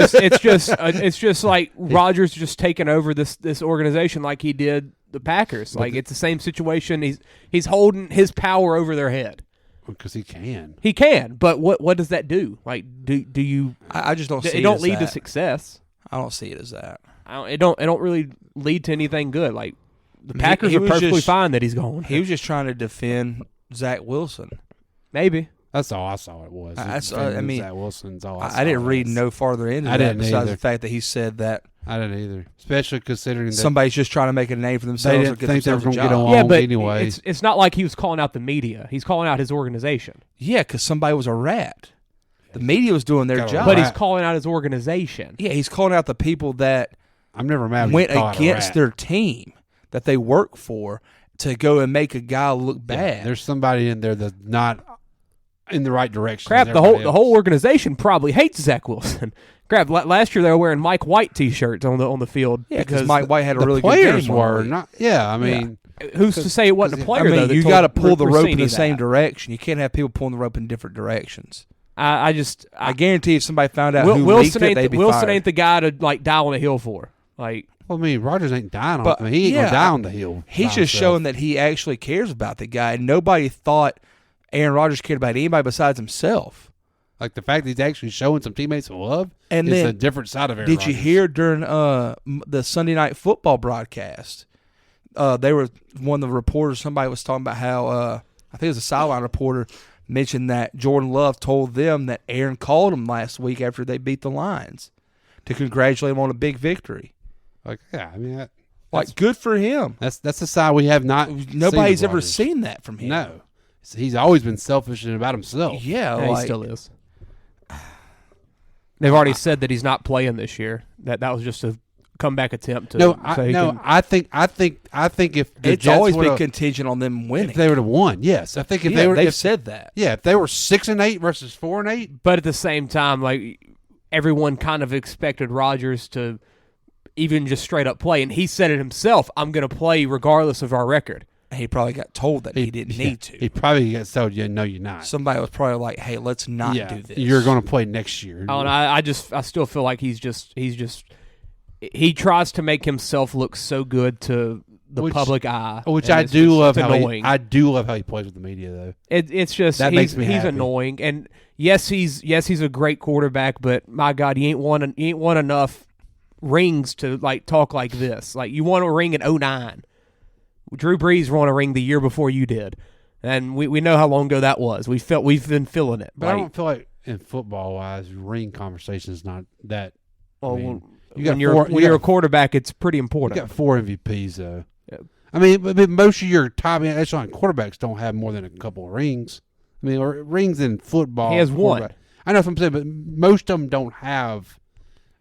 just like Rodgers just taking over this organization like he did the Packers. Like it's the same situation. He's holding his power over their head. Because he can. He can, but what does that do? Like do you? I just don't see It don't as lead to that. success. I don't see it as that. It don't really lead to anything good. Like the Packers he are was perfectly just- fine that he's gone. He was just trying to defend Zach Wilson. Maybe. That's all I saw. It was. I mean, Zach Wilson's all I saw. I didn't read was- no farther into I that didn't besides either. the fact that he said that I didn't either. Especially considering that somebody's just trying to make a name for they themselves or didn't get think they were themselves a going to get job. along Yeah, but anyway. it's not like he was calling out the media. He's calling out his organization. Yeah, because somebody was a rat. The media was doing their Got a job. But he's Rat. calling out his organization. Yeah, he's calling out the people that I'm never mad when went you call it a against rat. their team that they work for to go and make a guy look Yeah, bad. there's somebody in there that's not in the right direction. Crap, as the everybody whole else. organization probably hates Zach Wilson. Crap! Last year they were wearing Mike White T-shirts on the field. Yeah, because Mike White had a the really good players game. were not. Yeah, I mean, Who's to say it wasn't a player? I mean, though, that you told got to pull the rope in the Rossini same that. direction. You can't have people pulling the rope in different directions. I guarantee if somebody found out who Wilson leaked it, they'd be Wilson fired. ain't the guy to like die on a hill for. Like, well, I mean, Rodgers ain't dying on. But, I mean, he ain't yeah, gonna die on the hill. He's by just himself. showing that he actually cares about the guy. And nobody thought Aaron Rodgers cared about anybody besides himself. Like the fact that he's actually showing some teammates some love And is then, a different side of Aaron Did you Rodgers. hear during the Sunday Night Football broadcast? They were one of the reporters. Somebody was talking about how I think it was a sideline reporter mentioned that Jordan Love told them that Aaron called him last week after they beat the Lions to congratulate him on a big victory. Like, yeah, I mean, Like, good for him. that's the side we have not. Nobody's seen with ever Rodgers. seen that from him. No, he's always been selfish and about himself. Yeah, he like, still is. They've already said that he's not playing this year. That was just a comeback attempt to. I think if the it's Jets always been would've- contingent on them winning. if they would have won, yes, I think if yeah, they were, they've if, said that. yeah, if they were 6-8 versus 4-8, But at the same time, like everyone kind of expected Rodgers to even just straight up play, and he said it himself. I'm going to play regardless of our record. He probably got told that he didn't need to. He probably got told, "Yeah, no, you're not." Somebody was probably like, "Hey, let's not yeah, do this. You're going to play next year. Oh, and I still feel like he tries to make himself look so good to the public eye, Which and I it's do just- love it's how annoying. I do love how he plays with the media though. It's just That makes me he's happy. annoying, and yes, he's a great quarterback, but my God, he ain't won enough rings to like talk like this. Like you won a ring in 2009. Drew Brees won a ring the year before you did, and we know how long ago that was. We've been feeling it. But I don't feel like in football wise, ring conversation is not that. Well, I mean, when you're a quarterback, it's pretty You important. got 4 MVPs though. Yeah. I mean, but most of your top echelon quarterbacks don't have more than a couple of rings. I mean, or rings in football. He has one. quarterback. I know what I'm saying, but most of them don't have.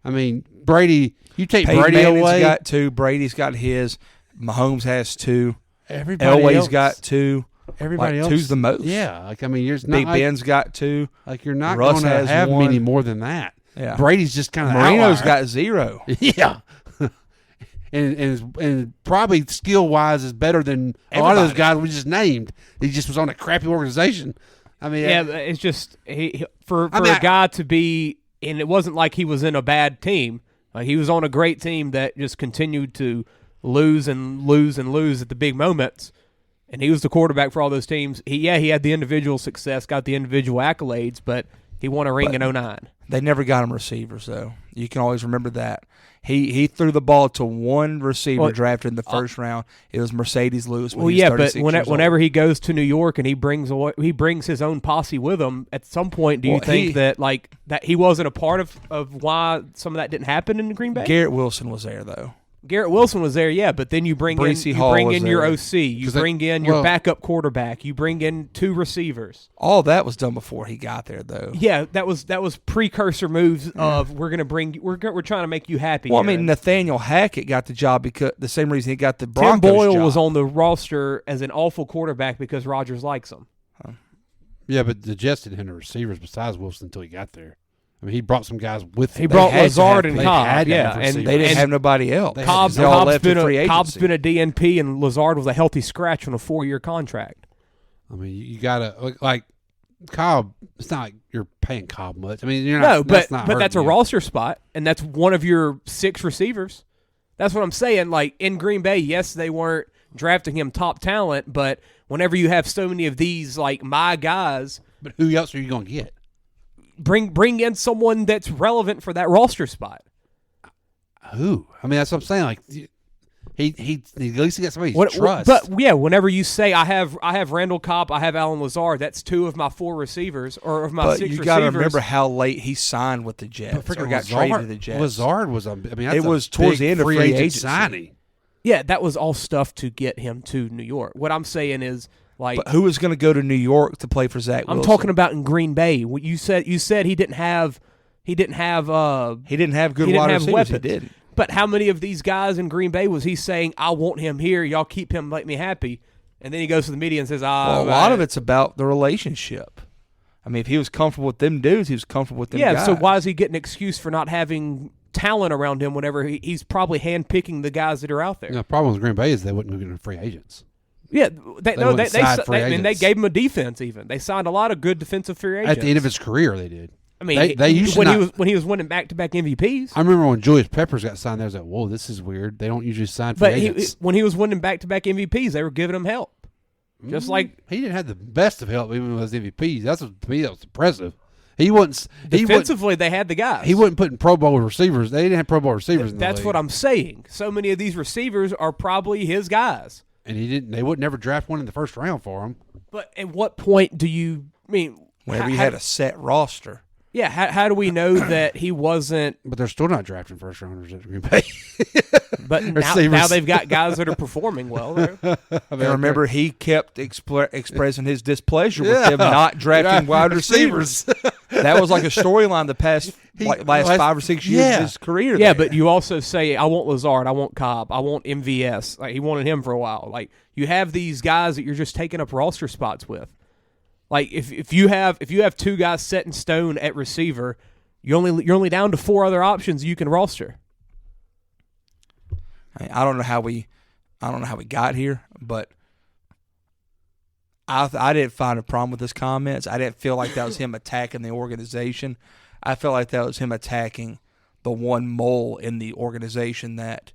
I mean, Brady. You take Peyton Brady Manning's away. got 2. Brady's got his. Mahomes has 2. Everybody Elway's else got 2. Everybody like, else 2's the most. Yeah, like I mean, you're not Big like, Ben's got 2. like you're not Russ going to has have 1. many more than that. Yeah. Brady's just kind of Marino's got 0. yeah, and probably skill wise is better than a lot of those guys we just named. He just was on a crappy organization. I mean, Yeah, but it's just for I mean, a guy to be, and it wasn't like he was in a bad team. Like he was on a great team that just continued to lose and lose and lose at the big moments, and he was the quarterback for all those teams. He had the individual success, got the individual accolades, but he won a ring in 2009. They never got him receivers, though. You can always remember that. He threw the ball to one receiver drafted in the first round. It was Mercedes Lewis. Well, yeah, but whenever he goes to New York and he brings his own posse with him, at some point, do you think that he wasn't a part of why some of that didn't happen in Green Bay? Garrett Wilson was there, though. Garrett Wilson was there, yeah, but then you bring in your OC, you bring in your backup quarterback, you bring in 2 receivers. All that was done before he got there, though. Yeah, that was precursor moves of we're trying to make you happy. Well, I Aaron. mean, Nathaniel Hackett got the job because the same reason he got the Tim Broncos Boyle job. was on the roster as an awful quarterback because Rodgers likes him. yeah, but the Jets didn't have any receivers besides Wilson until he got there. I mean, he brought some guys with him. He brought had to Lazard have- and they Cobb, had to have and receivers. They didn't have nobody else. Cobb's They all left in free Cobb's agency. been a DNP, and Lazard was a healthy scratch on a 4-year contract. I mean, you gotta like Cobb. It's not like you're paying Cobb much. I mean, you're not. No, that's but not that's a hurting you. roster spot, and that's one of your 6 receivers. That's what I'm saying. Like in Green Bay, yes, they weren't drafting him top talent, but whenever you have so many of these, like my guys, But who else are you going to get? bring in someone that's relevant for that roster spot. Who? I mean, that's what I'm saying. Like he at least he got somebody he trusts. But yeah, whenever you say I have Randall Cobb, I have Alan Lazard, that's 2 of my 4 receivers or of my But 6 you receivers. got to remember how late he signed with the Jets But or freaking got traded to the Jets. Lazard was. I mean, that's It was towards the end of free agency. signing. Yeah, that was all stuff to get him to New York. What I'm saying is, like, But who was going to go to New York to play for Zach Wilson? I'm talking about in Green Bay. What you said he didn't have good good he didn't wide have receivers. He weapons. didn't. But how many of these guys in Green Bay was he saying, I want him here, y'all keep him, make me happy? And then he goes to the media and says, Well, a lot of it's about the relationship. I mean, if he was comfortable with them dudes, he was comfortable with them guys. So why is he getting an excuse for not having talent around him whenever he's probably handpicking the guys that are out there? The problem with Green Bay is they wouldn't go get free agents. Yeah, they agents. gave him a defense. Even they signed a lot of good defensive free agents At the end of his career, they did. I mean, they usually when he was winning back-to-back MVPs. I remember when Julius Peppers got signed. I was like, "Whoa, this is weird. They don't usually sign free agents." When he was winning back-to-back MVPs, they were giving him help. Just like he didn't have the best of help even with his MVPs. That's what, to me, that was impressive. He wasn't defensively. They had the guys. He wasn't putting Pro Bowl receivers. They didn't have Pro Bowl receivers. In the That's league. what I'm saying. So many of these receivers are probably his guys. And he didn't. They would never draft one in the first round for him. But at what point do you whenever you had a set roster? Yeah, how do we know that he wasn't? But they're still not drafting first rounders at Green Bay. But now they've got guys that are performing well. And remember, he kept expressing his displeasure with them not drafting wide receivers. That was like a storyline the past last 5 or 6 years of his career. Yeah, but you also say, I want Lazard, I want Cobb, I want MVS. Like, he wanted him for a while. Like, you have these guys that you're just taking up roster spots with. Like, if you have 2 guys set in stone at receiver, you're only down to 4 other options you can roster. I don't know how we got here, but I didn't find a problem with his comments. I didn't feel like that was him attacking the organization. I felt like that was him attacking the one mole in the organization that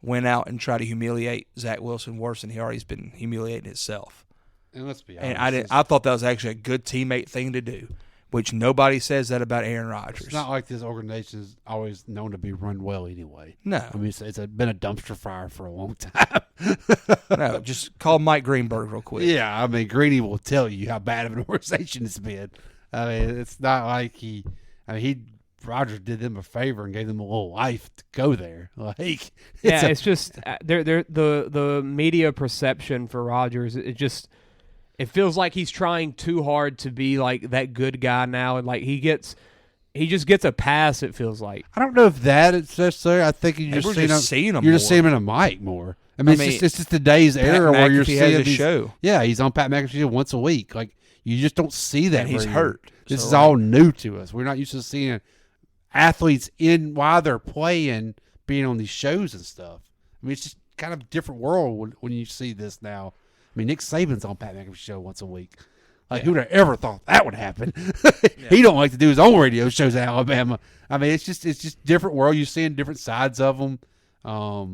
went out and tried to humiliate Zach Wilson worse than he already's been humiliating himself. And let's be honest. And I thought that was actually a good teammate thing to do, which nobody says that about Aaron Rodgers. It's not like this organization is always known to be run well anyway. No. I mean, it's been a dumpster fire for a long time. No, just call Mike Greenberg real quick. Yeah, I mean, Greeny will tell you how bad of an organization it's been. I mean, it's not like Rodgers did them a favor and gave them a little life to go there. Like, it's just the media perception for Rodgers. It feels like he's trying too hard to be like that good guy now, and like he just gets a pass. It feels like. I don't know if that is necessary. I think you're just seeing him. You're just seeing him in a mic more. I mean, it's just today's era where you're seeing these show. Yeah, he's on Pat McAfee's show once a week. Like, you just don't see that. And he's hurt. This is all new to us. We're not used to seeing athletes while they're playing being on these shows and stuff. I mean, it's just kind of a different world when you see this now. I mean, Nick Saban's on Pat McAfee's show once a week. Like, who'd have ever thought that would happen? He don't like to do his own radio shows in Alabama. I mean, it's just different world. You're seeing different sides of them. I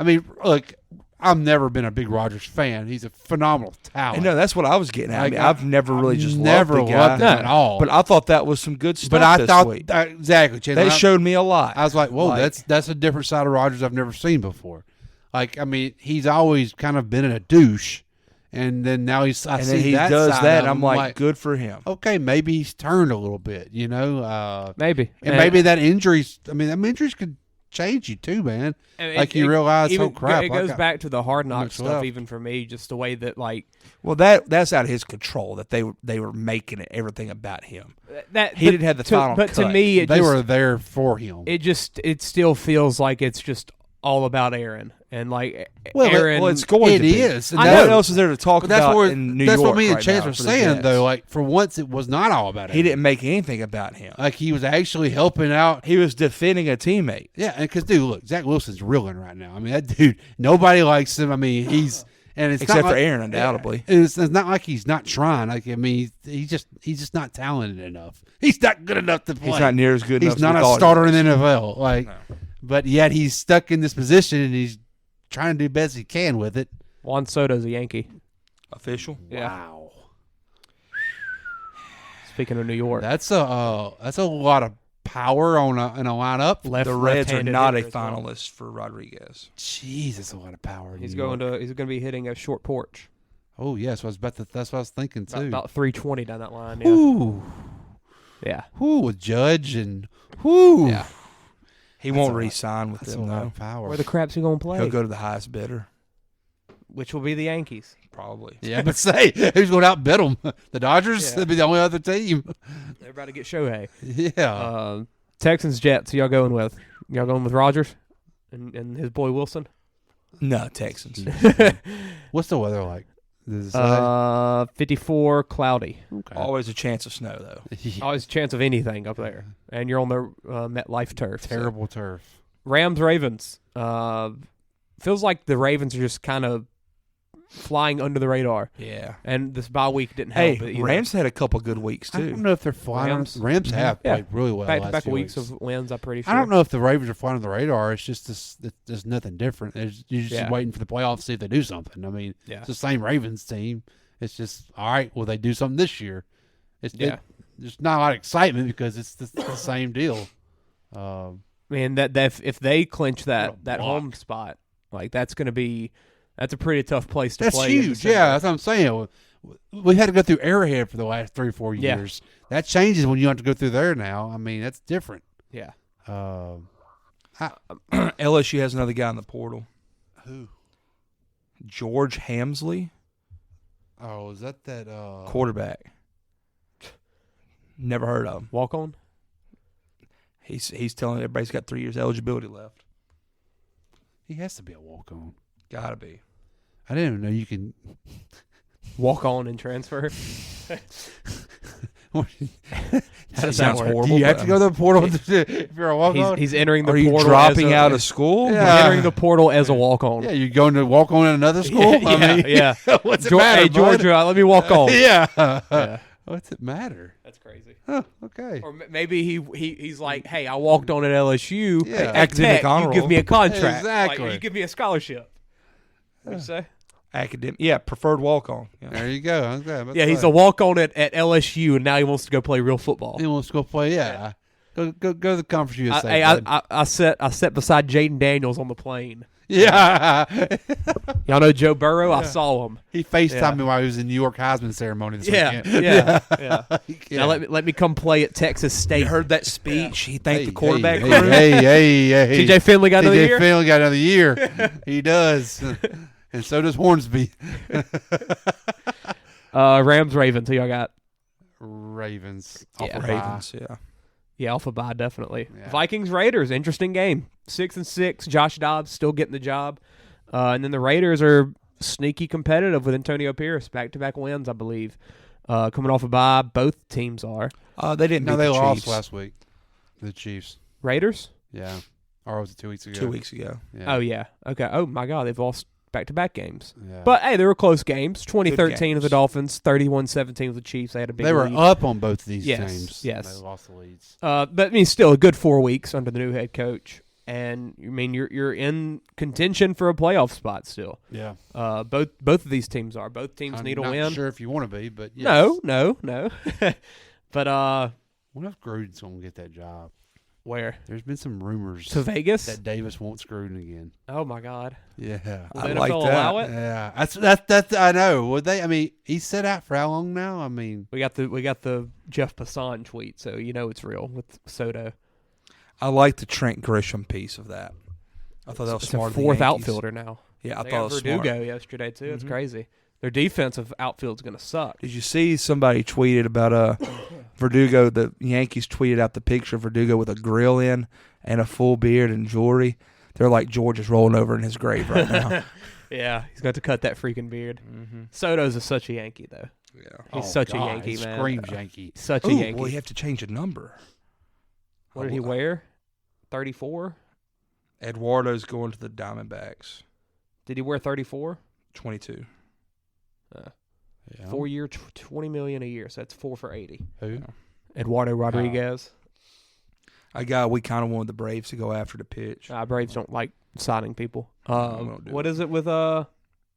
mean, look, I've never been a big Rodgers fan. He's a phenomenal talent. No, that's what I was getting at. I mean, I've never really just loved him at all. But I thought that was some good stuff. But I thought week. Exactly, Chandler, they showed me a lot. I was like, whoa, that's a different side of Rodgers I've never seen before. Like, I mean, he's always kind of been a douche, and then now he does that. I'm like, good for him. Okay, maybe he's turned a little bit, you know. Maybe, and maybe that injuries. I mean, them injuries could change you too, man. Like, you realize, oh crap, it goes back to the hard knock stuff. Even for me, just the way that, like, well, that's out of his control. That they were making everything about him. He didn't have the final but cut. To me, they were there for him. It still feels like it's just all about Aaron. And like, Aaron, it's going to be. And what else is there to talk about in New York? That's what me and right Chance were saying, though. Like, for once, it was not all about Aaron. He didn't make anything about him. Like, he was actually helping out. He was defending a teammate. Yeah, because, dude, look, Zach Wilson's reeling right now. I mean, that dude, nobody likes him. I mean, it's except not for Aaron, undoubtedly. It's not like he's not trying. Like, I mean, he's just not talented enough. He's not good enough to play. He's not near as good enough. He's not a starter in the NFL. Like, but yet he's stuck in this position and he's trying to do best he can with it. Juan Soto's a Yankee. Official? Yeah. Wow. Speaking of New York, that's a lot of power in a lineup. The Reds are not a finalist for Rodriguez. Jeez, that's a lot of power. He's going to be hitting a short porch. Oh yes, that's what I was thinking too. About 320 down that line. Yeah. Ooh. Yeah. Ooh, with Judge and ooh. Yeah. He won't re-sign with them, though. Power. Where the crap's he going to play? He'll go to the highest bidder. Which will be the Yankees. Probably. Yeah, but say, who's going to outbid them? The Dodgers? Yeah. That'd be the only other team. They're about to get Shohei. Yeah. Texans, Jets, y'all going with? Y'all going with Rodgers and his boy Wilson? No, Texans. What's the weather like? Does it say? 54 cloudy. Okay. Always a chance of snow, though. Always a chance of anything up there. And you're on the MetLife turf. Terrible turf. Rams, Ravens. Feels like the Ravens are just kind of flying under the radar. Yeah. And this bye week didn't Hey, help it either. Rams had a couple good weeks, I too. don't know if they're flying. Rams have played really well. Back-to-back last few weeks of wins, I'm pretty sure. I don't know if the Ravens are flying on the radar. It's just there's nothing different. You're just waiting for the playoffs to see if they do something. I mean, it's the same Ravens team. It's just, all right, will they do something this year? There's not a lot of excitement because it's the same deal. Man, that if they clinch that home spot, like that's a pretty tough place to play. That's huge. Yeah, that's what I'm saying. We had to go through Arrowhead for the last 3 or 4 years. That changes when you have to go through there now. I mean, that's different. Yeah. LSU has another guy in the portal. Who? George Hamsley, Oh, is that quarterback. Never heard of him. Walk on? He's telling everybody he's got 3 years eligibility left. He has to be a walk-on. Gotta be. I didn't even know you can Walk on and transfer? That does sounds that work? horrible. Do you have but, to go to the portal if you're a walk-on? He's entering the Are you portal. dropping out of school? He's Yeah. entering the portal as a walk on. Yeah, you're going to walk on in another school? Yeah. What's it matter, Hey, bud? Georgia, let me walk on. Yeah. What's it matter? That's crazy. Oh, okay. Or maybe he's like, hey, I walked on at LSU. Yeah. At Academic Tech, honor you give roll. me a contract. Exactly. Like, you give me a scholarship. What'd you say? Academic. Yeah, preferred walk-on. Yeah. There you go. Okay, Yeah, he's a walk-on at LSU, and now he wants to go play real football. He wants to go play. Yeah. Go to the Conference USA. Hey, bud. I sat beside Jaden Daniels on the plane. Yeah. Y'all know Joe Burrow? I saw him. He FaceTimed me while he was in the New York Heisman ceremony this Yeah, weekend. yeah. Now let me come play at Texas State. You heard that speech? He thanked Hey, the quarterback hey, crew. hey. TJ Finley got another TJ year? Finley got another year. He does. And so does Hornsby. Rams, Ravens. Who y'all got? Ravens. Yeah. Off a bye. Ravens, yeah. Yeah, Alpha Bye, definitely. Yeah. Vikings, Raiders. Interesting game. 6-6. Josh Dobbs still getting the job. And then the Raiders are sneaky competitive with Antonio Pierce. Back-to-back wins, I believe. Coming off a bye, both teams are. They didn't No, beat they the lost Chiefs last week. The Chiefs. Raiders? Yeah. Or was it 2 weeks ago? 2 weeks ago. Yeah. Oh, yeah. Okay. Oh, my God. They've lost back-to-back games. Yeah. But, hey, they were close games. 2013 with the games. Dolphins, 31-17 with the Chiefs. They had a big They were lead. up on both of these Yes, teams. yes. They lost the leads. But I mean, still a good 4 weeks under the new head coach, and I mean you're in contention for a playoff spot still. Yeah. Both of these teams are. Both teams I'm need a not win. sure if you want to be, but yes. No. But What if Gruden's going to get that job? where There's been some rumors to Vegas? that Davis wants Gruden again. Oh my God! Yeah. Will I the like NFL that. allow it? Yeah. That's I know. Would they? I mean, he's set out for how long now? I mean, We got the Jeff Passan tweet, so you know it's real with Soto. I like the Trent Grisham piece of that. I thought that was It's smart. a of the fourth Yankees. outfielder now. Yeah, I They thought it got was Verdugo smart. yesterday too. It's crazy. Their defensive outfield's gonna suck. Did you see somebody tweeted about Verdugo? The Yankees tweeted out the picture of Verdugo with a grill in and a full beard and jewelry. They're like, George is rolling over in his grave right now. Yeah, he's got to cut that freaking beard. Soto's such a Yankee though. Yeah. He's such a God, Yankee, he man. Screams Yankee. Such a Ooh, Yankee. well, you have to change a number. What did he wear? 34? Eduardo's going to the Diamondbacks. Did he wear 34? 22. Yeah. 4 year, $20 million a year. So that's 4 for 80. Who? Eduardo Rodriguez. We kind of wanted the Braves to go after the pitch. Braves don't like signing people. we don't do What it. is it with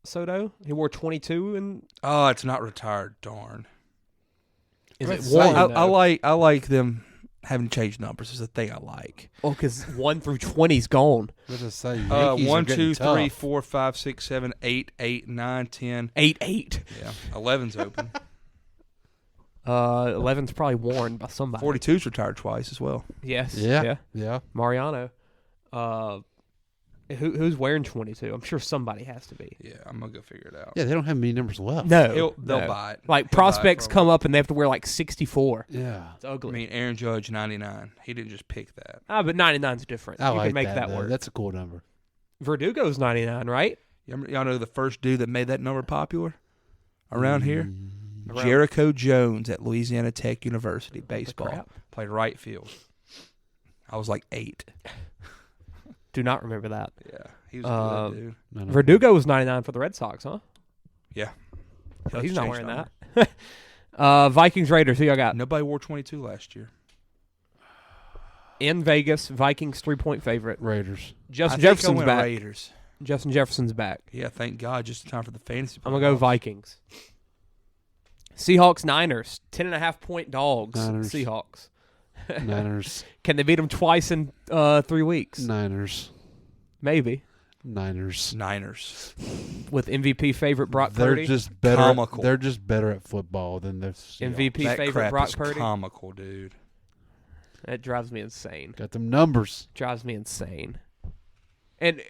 Soto? He wore 22 and Oh, it's not retired. Darn. is it Let's one? say- I like them having changed numbers. Is the thing I like. Oh, because 1 through 20's gone. What does it say? Yankees are 1, getting 2, tough. 3, 4, 5, 6, 7, 8, 8, 9, 10. 8-8. Yeah, 11's open. 11's probably worn by somebody. 42's retired twice as well. Yes. Yeah. Yeah. Mariano. Who's wearing 22? I'm sure somebody has to be. Yeah, I'm gonna go figure it out. Yeah, they don't have many numbers left. No. They'll no. buy it. Like, He'll buy it prospects from come up and they have to wear like 64. Yeah. It's I ugly. mean, Aaron Judge 99. He didn't just pick that. But 99's different. I you like can make that though. work. That's a cool number. Verdugo's 99, right? Y'all know the first dude that made that number popular? around here? Jericho Jones at Louisiana Tech University, baseball. crap? Played right field. I was like 8. Do not remember that. Yeah, he was a good dude. No. Verdugo was 99 for the Red Sox, huh? Yeah. So he's not wearing number. that. Vikings Raiders. Who y'all got? Nobody wore 22 last year. In Vegas, Vikings 3-point favorite. Raiders. Justin I Jefferson's think I went back. Raiders. Justin Jefferson's back. Yeah, thank God. Just in time for the fantasy. I'm gonna go playoffs. Vikings. Seahawks Niners 10.5-point dogs. Niners. Seahawks. Niners. Can they beat them twice in 3 weeks? Niners. Maybe. Niners. Niners. With MVP favorite Brock They're Purdy. just better. Comical. They're just better at football than the Seahawks. MVP That favorite crap Brock is Purdy. comical, dude. That drives me insane. Got them numbers. Drives me insane. And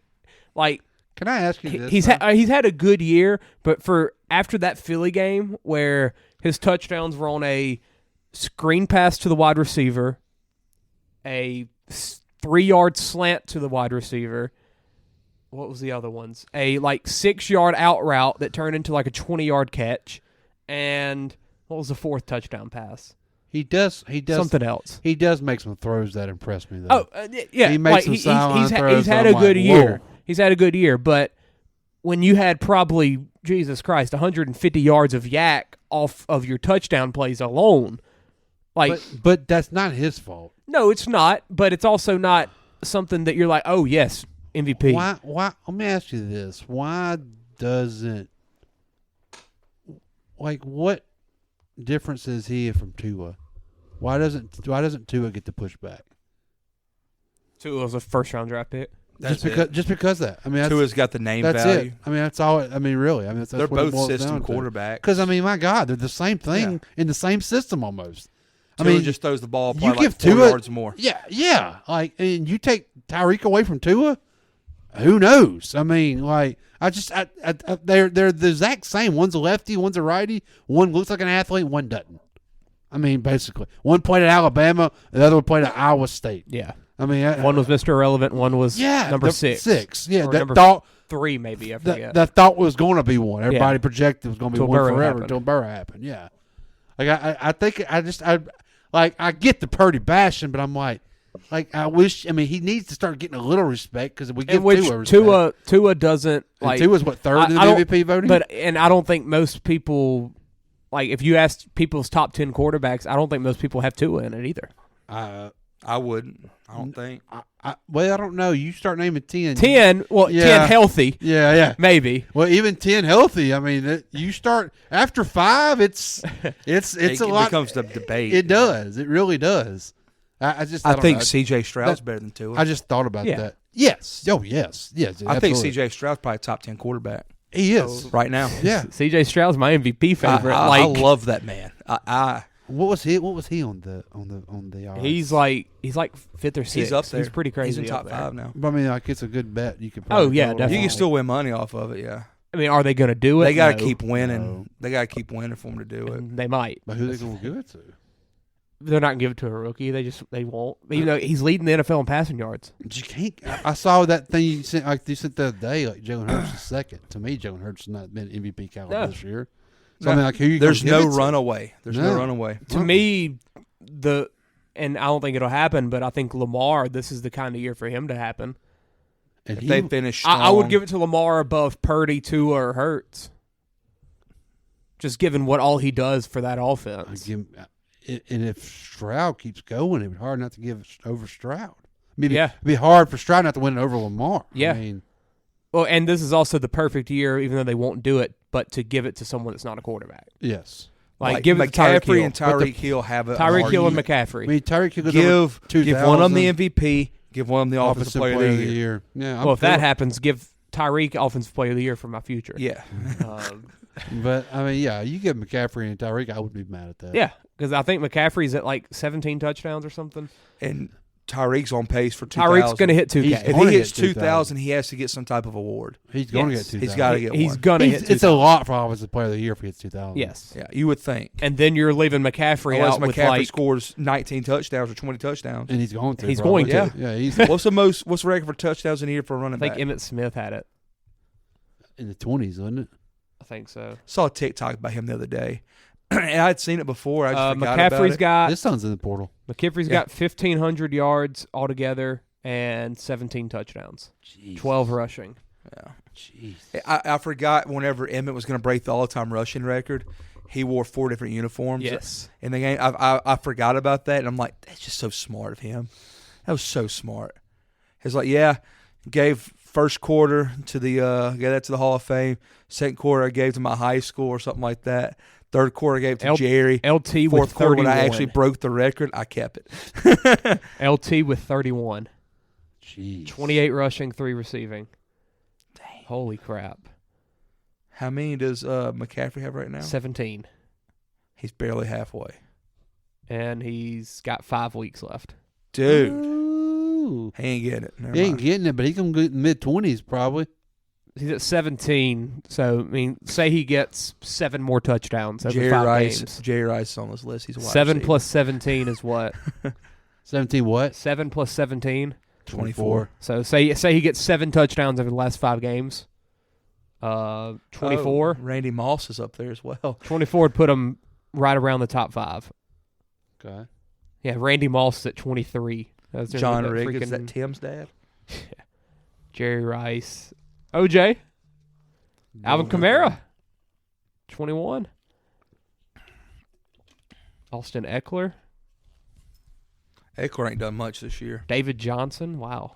like Can I ask you this? he's had a good year, but for after that Philly game where his touchdowns were on a screen pass to the wide receiver, a 3-yard slant to the wide receiver. What was the other ones? A 6-yard out route that turned into like a 20-yard catch, and what was the 4th touchdown pass? He does Something else. He does make some throws that impress me though. Yeah. He makes some sideline throws. He's had I'm a good like, year. whoa. He's had a good year, but when you had probably, Jesus Christ, 150 yards of yak off of your touchdown plays alone, but that's not his fault. no, it's not. But it's also not something that you're like, oh yes, MVP. Why? Let me ask you this: why doesn't what difference is he from Tua? Why doesn't Tua get the pushback? Tua was a first-round draft pick. That's Just because that. I mean, that's, Tua's got the name that's value. it. I mean, that's all. I mean, really. I mean, that's They're what it both boils system down to. quarterbacks. Because I mean, my God, they're the same thing in the same system almost. Tua I mean, just throws the ball you probably give like 4 Tua yards more. Yeah. And you take Tyreek away from Tua, who knows? I mean, they're the exact same. One's a lefty, one's a righty. One looks like an athlete, one doesn't. I mean, basically, one played at Alabama, the other one played at Iowa State. Yeah. I mean, One was Mr. Irrelevant. One was number 6. 6. Yeah, Or that number thought 3 maybe. I forget. that thought was going to be one. Everybody projected it was going to be Till one Burrow forever happened. until Burrow happened. Yeah, I get the Purdy bashing, but I'm like I wish. I mean, he needs to start getting a little respect because we give in which Tua respect. Tua doesn't And like. Tua's what, third in the I don't- MVP voting? And I don't think most people, like, if you ask people's top 10 quarterbacks, I don't think most people have Tua in it either. I wouldn't. I don't think. I don't know. You start naming 10. 10, well, Yeah. 10 healthy, Yeah. maybe. Well, even 10 healthy. I mean, you start after 5. It's It a lot. becomes the debate. It does. It really does. I don't think know. C.J. Stroud's better than Tua. I just thought about Yeah. that. Yes. Oh, yes. Yes. I think absolutely. C.J. Stroud's probably top 10 quarterback He is. right now. Yeah. CJ Stroud's my MVP favorite. I love that man. I What was he on the odds? he's like 5th or 6th. he's up there. He's pretty crazy. He's in top up there. 5 now. But I mean, like, it's a good bet. You could. Oh, yeah, probably definitely. You can still win money off of it. Yeah, I mean, are they going to do it? they got to No. keep winning. No. They got to keep winning for them to do it. And they might. But who they gonna give it to? They're not going to give it to a rookie. They won't. Even though he's leading the NFL in passing yards. You can't. I saw that thing you sent. Like you sent the other day. Like Jalen Hurts is second. To me, Jalen Hurts has not been MVP caliber No. this year. So I mean, like, who you? There's gonna no give it to? runaway. There's no runaway. To me, and I don't think it'll happen, but I think Lamar, this is the kind of year for him to happen. And If they finish strong, I would give it to Lamar above Purdy, Tua, or Hurts. Just given what all he does for that offense. and if Stroud keeps going, it'd be hard not to give it over Stroud. Maybe Yeah. it'd be hard for Stroud not to win it over Lamar. Yeah. I mean, Well, and this is also the perfect year, even though they won't do it, but to give it to someone that's not a quarterback. yes. Like give it to Tyreek McCaffrey Hill. and Tyreek Hill have a Tyreek Hill and hard McCaffrey. I mean, Tyreek Hill goes year. over Give one of them the 2,000 MVP. Give one of them the offensive player of the year. Yeah. Well, if that happens, give Tyreek Offensive Player of the Year for my future. Yeah. But I mean, yeah, you give McCaffrey and Tyreek, I wouldn't be mad at that. Yeah, because I think McCaffrey's at like 17 touchdowns or something. And Tyreek's on pace for 2,000. Tyreek's going to hit 2K. If gonna he hits hit 2,000, he has to get some type of award. He's going to Yes. get 2,000. He's got to get He's one. going to hit 2,000. It's a lot for Offensive Player of the Year if he hits 2,000. Yes. Yeah, you would think. And then you're leaving McCaffrey Unless out with McCaffrey like scores 19 touchdowns or 20 touchdowns. And he's going to. He's probably. going to. Yeah, he's What's the record for touchdowns in a year for a running I think back? Emmitt Smith had it. in the 20s, wasn't it? I think so. Saw a TikTok about him the other day, and I'd seen it before. I just forgot about McCaffrey's it. got This son's in the portal. McCaffrey's got 1,500 yards altogether and 17 touchdowns, Jeez. 12 rushing. Yeah. Jeez. I forgot whenever Emmett was going to break the all-time rushing record, he wore 4 different uniforms. Yes. In the game, I forgot about that, and I'm like, that's just so smart of him. That was so smart. He's like, yeah, gave first quarter to gave that to the Hall of Fame. Second quarter I gave to my high school or something like that. Third quarter I gave to Jerry. LT Fourth with quarter 31. when I actually broke the record, I kept it. LT with 31. Jeez. 28 rushing, 3 receiving. Dang. Holy crap. How many does McCaffrey have right now? 17. He's barely halfway. And he's got 5 weeks left. Dude. Ooh. He ain't getting it. Never He ain't mind. getting it, but he's going to get mid-20s probably. He's at 17. So, I mean, say he gets 7 more touchdowns over Jerry 5 Rice, games. Jerry Rice is on this list. He's a wide 7 receiver. plus 17 is what? 17 what? 7 plus 17. 24. So say he gets 7 touchdowns over the last 5 games. 24. Oh, Randy Moss is up there as well. 24 would put him right around the top 5. Okay. Yeah, Randy Moss is at 23. John Rigg, is that Tim's dad? Jerry Rice. OJ. Alvin Kamara. 21. Austin Eckler. Eckler ain't done much this year. David Johnson. Wow.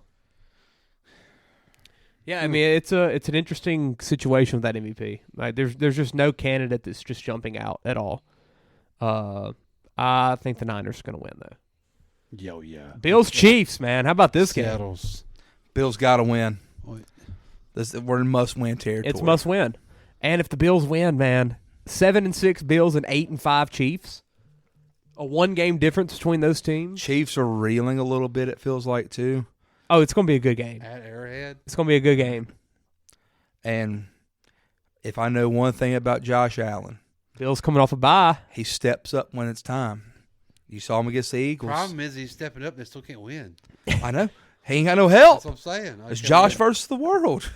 Yeah, I mean it's an interesting situation with that MVP. Like there's just no candidate that's just jumping out at all. I think the Niners are going to win though. Yo, yeah. Bills Chiefs, man. How about this game? Seattle's. Bill's got to win. Wait. We're in must-win territory. It's must win. And if the Bills win, man, 7-6 Bills and 8-5 Chiefs. A 1-game difference between those teams. Chiefs are reeling a little bit, it feels like, too. Oh, it's going to be a good game. At Arrowhead. It's going to be a good game. And if I know one thing about Josh Allen, Bills coming off a bye. he steps up when it's time. You saw him against the Eagles. Problem is he's stepping up and they still can't win. I know. He ain't got no help. That's what I'm saying. It's Josh versus the world.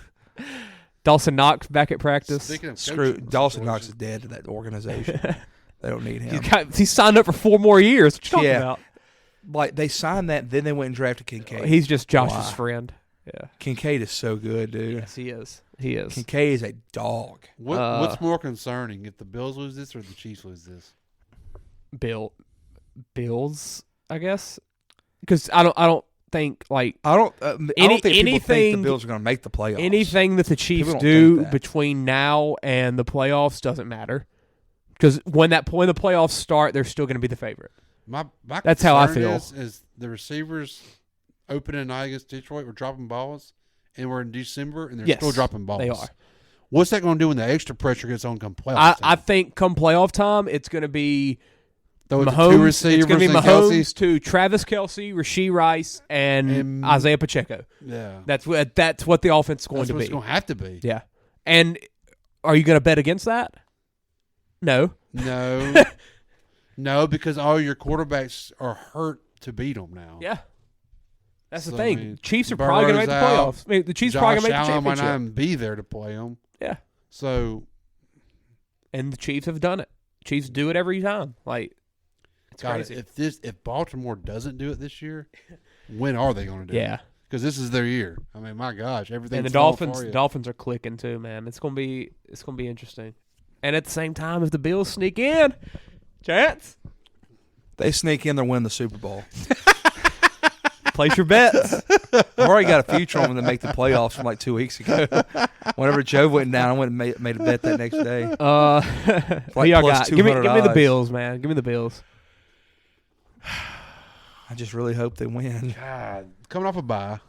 Dawson Knox back at practice. Speaking of Screw coaching, Dawson Knox is dead to that organization. They don't need him. He's signed up for 4 more years. What you talking Yeah. about? Like, they signed that, then they went and drafted Kincaid. He's just Josh's Why? friend. Yeah. Kincaid is so good, dude. Yes, he is. He is. Kincaid is a dog. What's more concerning, if the Bills lose this or the Chiefs lose this? Bills, I guess, because I don't think like I don't think people think the Bills are going to make the playoffs. anything that the Chiefs People don't do think that. between now and the playoffs doesn't matter, because when the playoffs start, they're still going to be the favorite. My That's how I concern feel. Is the receivers opening night against Detroit were dropping balls, and we're in December and they're Yes, still dropping balls. they are. What's that going to do when the extra pressure gets on come playoff I time? think come playoff time, it's going to be Throw it to Mahomes. two receivers It's going to be and Mahomes Kelsey. to Travis Kelce, Rasheed Rice, and Isaiah Pacheco. Yeah, That's what the offense is going that's to what be. it's going to have to be. Yeah. And are you going to bet against that? No. No, no, because all your quarterbacks are hurt to beat them now. Yeah. That's the So, thing. I mean, Chiefs are probably going to make the Burrow's out. playoffs. I mean, the Chiefs are Josh probably going to make the Allen might not championship. even be there to play them. Yeah. So, And the Chiefs have done it. Chiefs do it every time. Like, it's God, crazy. if Baltimore doesn't do it this year, when are they going to do it? Yeah. Because this is their year. I mean, my gosh, everything. And the Dolphins are clicking too, man. It's going to be interesting. And at the same time, if the Bills sneak in, chance, They sneak in, they'll win the Super Bowl. place your bets. I've already got a future on them to make the playoffs from like 2 weeks ago. Whenever Joe went down, I went and made a bet that next day. Who Like y'all plus got? Give me 200 the odds. Bills, man. Give me the Bills. I just really hope they win. God, coming off a bye,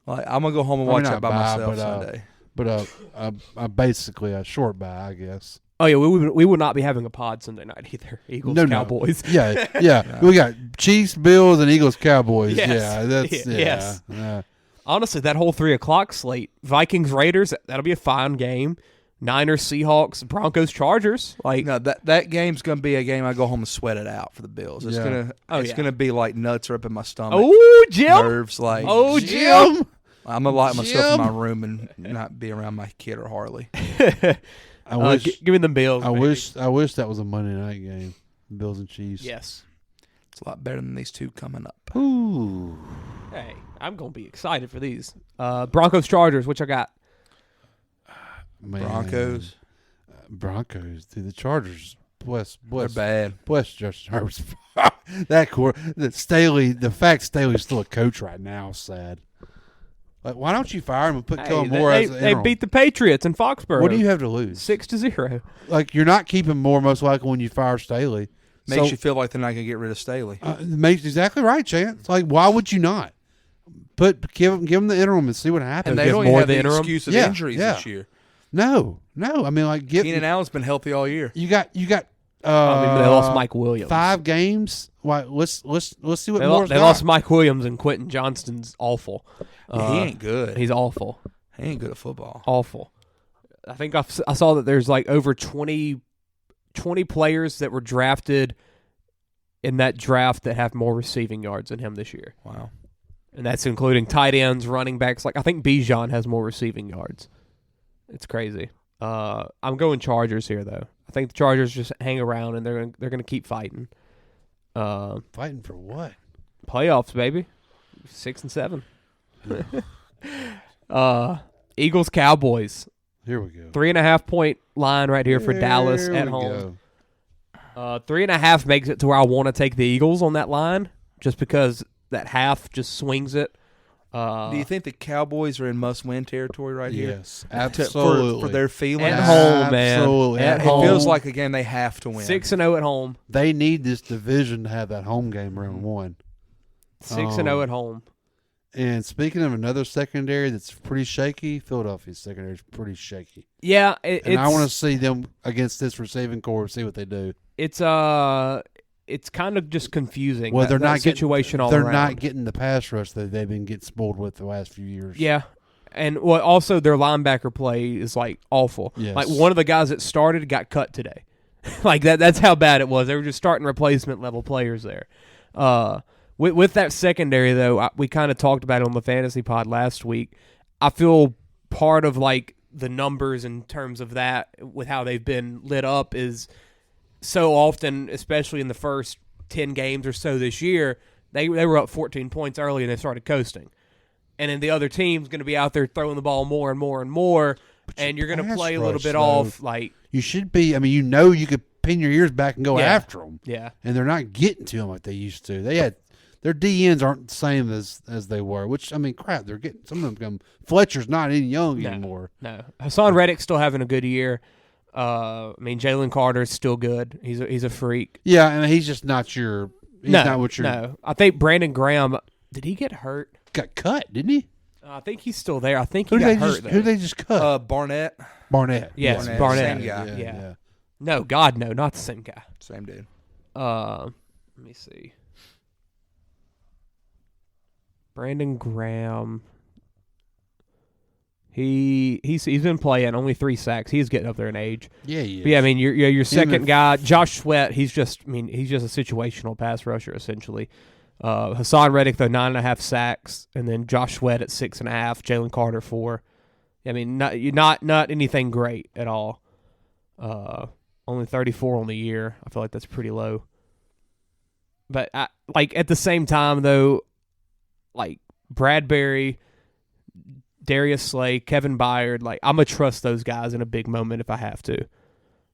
Like, I'm gonna go home and I mean, watch not that by bye, myself but, Sunday. but basically a short bye, I guess. Oh yeah, we would not be having a pod Sunday night either. Eagles, No. Cowboys. Yeah. We got Chiefs, Bills, and Eagles, Cowboys. Yes. Yeah, that's Yes. yeah. Honestly, that whole 3:00 slate, Vikings, Raiders, that'll be a fine game. Niners, Seahawks, Broncos, Chargers. Like, No, that game's gonna be a game I go home and sweat it out for the Bills. It's Yeah. gonna be like nuts are up in my stomach. oh Jim, Nerves like Jim. I'm gonna lock myself in my room and not be around my kid or Harley. I wish. Give me the Bills. I baby. wish that was a Monday night game. Bills and Chiefs. Yes. It's a lot better than these two coming up. Ooh. Hey, I'm gonna be excited for these. Broncos Chargers. Which I got. Man. Broncos. Dude, the Chargers. Bless. They're bad. Bless Justin Herbert's. That core. The fact Staley's still a coach right now is sad. Like, why don't you fire him and put Kellen Moore as the They interim? beat the Patriots in Foxborough. What do you have to lose? 6-0. Like, you're not keeping Moore most likely when you fire Staley. Makes you feel like they're not going to get rid of Staley. Makes exactly right, Chance. Like, why would you not? Give him the interim and see what happens. And they don't even have the excuse of injuries yeah. this year. No. I mean, like, Keenan Allen's been healthy all year. You got. They lost Mike Williams. 5 games. Why? Let's see what They Moore's got. lost Mike Williams, and Quentin Johnston's awful. Yeah, he ain't good. He's awful. He ain't good at football. Awful. I think I saw that there's like over 20 players that were drafted in that draft that have more receiving yards than him this year. Wow. And that's including tight ends, running backs. Like I think Bijan has more receiving yards. It's crazy. I'm going Chargers here though. I think the Chargers just hang around and they're going to keep fighting. Fighting for what? Playoffs, baby. 6 and 7. Eagles Cowboys. Here we go. 3.5 point line right here for Dallas at home. 3.5 makes it to where I want to take the Eagles on that line, just because that half just swings it. Do you think the Cowboys are in must-win territory right here? Yes, absolutely. For their feelings? At home, man. Absolutely. At It home. feels like a game they have to win. 6-0 at home. They need this division to have that home game round one. 6-0 at home. And speaking of another secondary that's pretty shaky, Philadelphia's secondary is pretty shaky. Yeah, And I want to see them against this receiving core, see what they do. It's kind of just confusing. Well, they're that not situation all They're around. not getting the pass rush that they've been getting spoiled with the last few years. Yeah. And also their linebacker play is like awful. Yes. Like one of the guys that started got cut today. Like that's how bad it was. They were just starting replacement level players there. With that secondary though, we kind of talked about it on the fantasy pod last week. I feel part of like the numbers in terms of that with how they've been lit up is so often, especially in the first 10 games or so this year, they were up 14 points early and they started coasting. And then the other team's going to be out there throwing the ball more and more and more, and you're going to play a little bit off. Like you should be. I mean, you could pin your ears back and go after them. Yeah. And they're not getting to them like they used to. They had their DNs aren't the same as they were. Which I mean, crap. They're getting some of them. Fletcher's not any young anymore. No, Hassan Reddick's still having a good year. I mean, Jalen Carter's still good. He's a freak. Yeah, and he's just not your. He's not what you're. No, I think Brandon Graham. Did he get hurt? Got cut, didn't he? I think he's still there. I think he got hurt. Who did they just cut? Barnett. Barnett. Yes, Barnett. Barnett. Same guy. Yeah. No, God, no, not the same guy. Same dude. Let me see. Brandon Graham. He's been playing only 3 sacks. He's getting up there in age. Yeah, he is. But yeah, I mean your second guy, Josh Sweat. He's just a situational pass rusher essentially. Hassan Reddick though 9.5 sacks, and then Josh Sweat at 6.5. Jalen Carter 4. I mean not anything great at all. Only 34 on the year. I feel like that's pretty low. But at the same time though, like Bradbury, Darius Slay, Kevin Byard, like I'm gonna trust those guys in a big moment if I have to.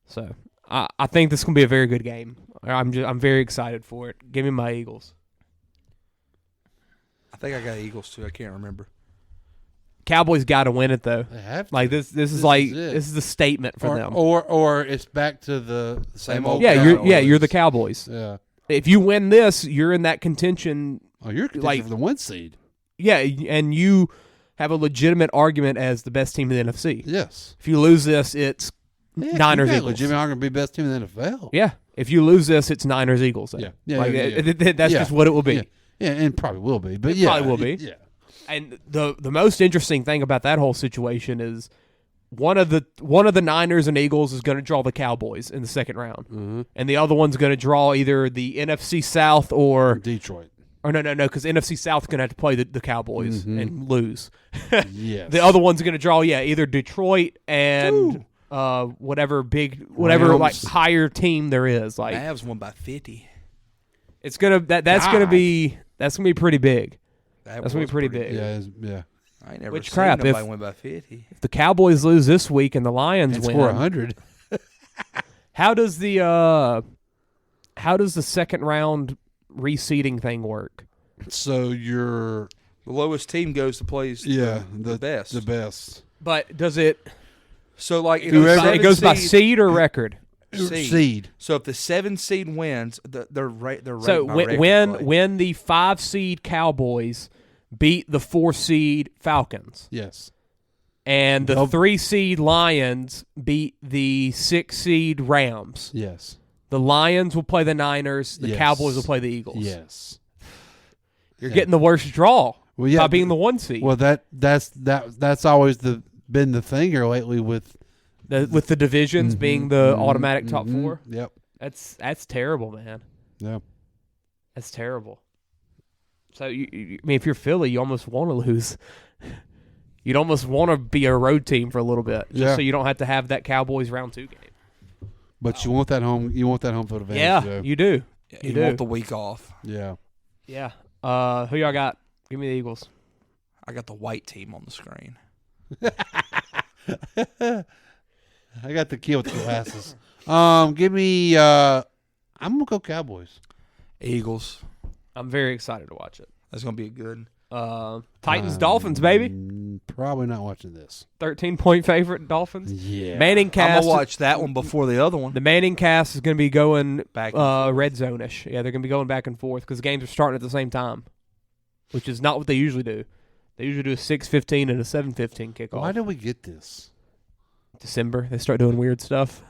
So I think this is gonna be a very good game. I'm very excited for it. Give me my Eagles. I think I got Eagles too. I can't remember. Cowboys got to win it though. They have to. Like this is the statement for them. Or it's back to the same old. Yeah, Cowboys. you're the Cowboys. Yeah. If you win this, you're in that contention. Oh, you're like for the 1 seed. Yeah, and you have a legitimate argument as the best team in the NFC. Yes. If you lose this, it's Niners Eagles. Legitimate argument to be best team in the NFL. Yeah. If you lose this, it's Niners Eagles. Then. Yeah. That's just what it will be. Yeah, and probably will be. But it probably will be. Yeah. And the most interesting thing about that whole situation is one of the Niners and Eagles is going to draw the Cowboys in the second round, and the other one's going to draw either the NFC South or Detroit. Or no, because NFC South is going to have to play the Cowboys and lose. Yes. The other one's going to draw either Detroit and whatever Rams. like higher team there is. Like Mavs won by 50. it's gonna that's gonna be pretty big. That's gonna be pretty big. Yeah. I ain't never Which seen crap, nobody if- win by 50. If the Cowboys lose this week and the Lions And win, score 100. how does the second round reseeding thing work? So you're The lowest team goes to plays the best. The best. But does it? So like if Whoever- the It goes by seven seed or record. Seed. So if the 7 seed wins, they're ranked So by record when play. when the 5 seed Cowboys beat the 4 seed Falcons, Yes. and the Nope. 3 seed Lions beat the 6 seed Rams, Yes. the Lions will play the Niners, the Yes. Cowboys will play the Eagles. Yes. You're getting the worst draw by being the 1 seed. Well, that's always been the thing here lately with With the divisions being the automatic top 4. Yep. That's terrible, man. Yeah. That's terrible. So I mean, if you're Philly, you almost want to lose. You'd almost want to be a road team for a little bit, just so you don't have to have that Cowboys round 2 game. But you want that home. You want that home field advantage. Yeah, though. you do. you want the week off. Yeah. Yeah. Who y'all got? Give me the Eagles. I got the white team on the screen. I got the kid with the glasses. Give me. I'm gonna go Cowboys. Eagles. I'm very excited to watch it. That's gonna be a good. Titans Dolphins, baby. Probably not watching this. 13-point favorite Dolphins. Yeah. Manning I'm cast. gonna watch that one before the other one. The Manning cast is going to be going Back and forth. red zone-ish. Yeah, they're going to be going back and forth because the games are starting at the same time, which is not what they usually do. They usually do a 6:15 and a 7:15 kickoff. Why did we get this? December, they start doing weird stuff.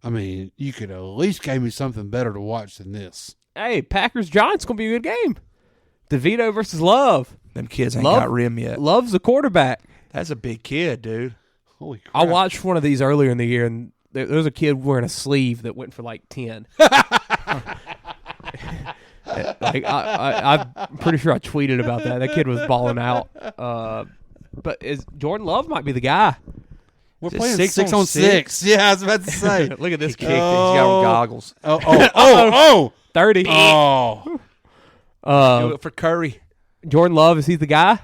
I mean, you could at least give me something better to watch than this. Hey, Packers-Giants going to be a good game. DeVito versus Love. Them kids ain't Love- got rim yet. Love's the quarterback. That's a big kid, dude. Holy crap. I watched one of these earlier in the year, and there was a kid wearing a sleeve that went for like 10. I'm pretty sure I tweeted about that. That kid was balling out. But Jordan Love might be the guy. We're Is it playing 6 6 on on 6. 6? Yeah, I was about to say. Look at this He kid. kicked it. He's got on goggles. Oh. 30. Oh. Do it for Curry. Jordan Love, is he the guy?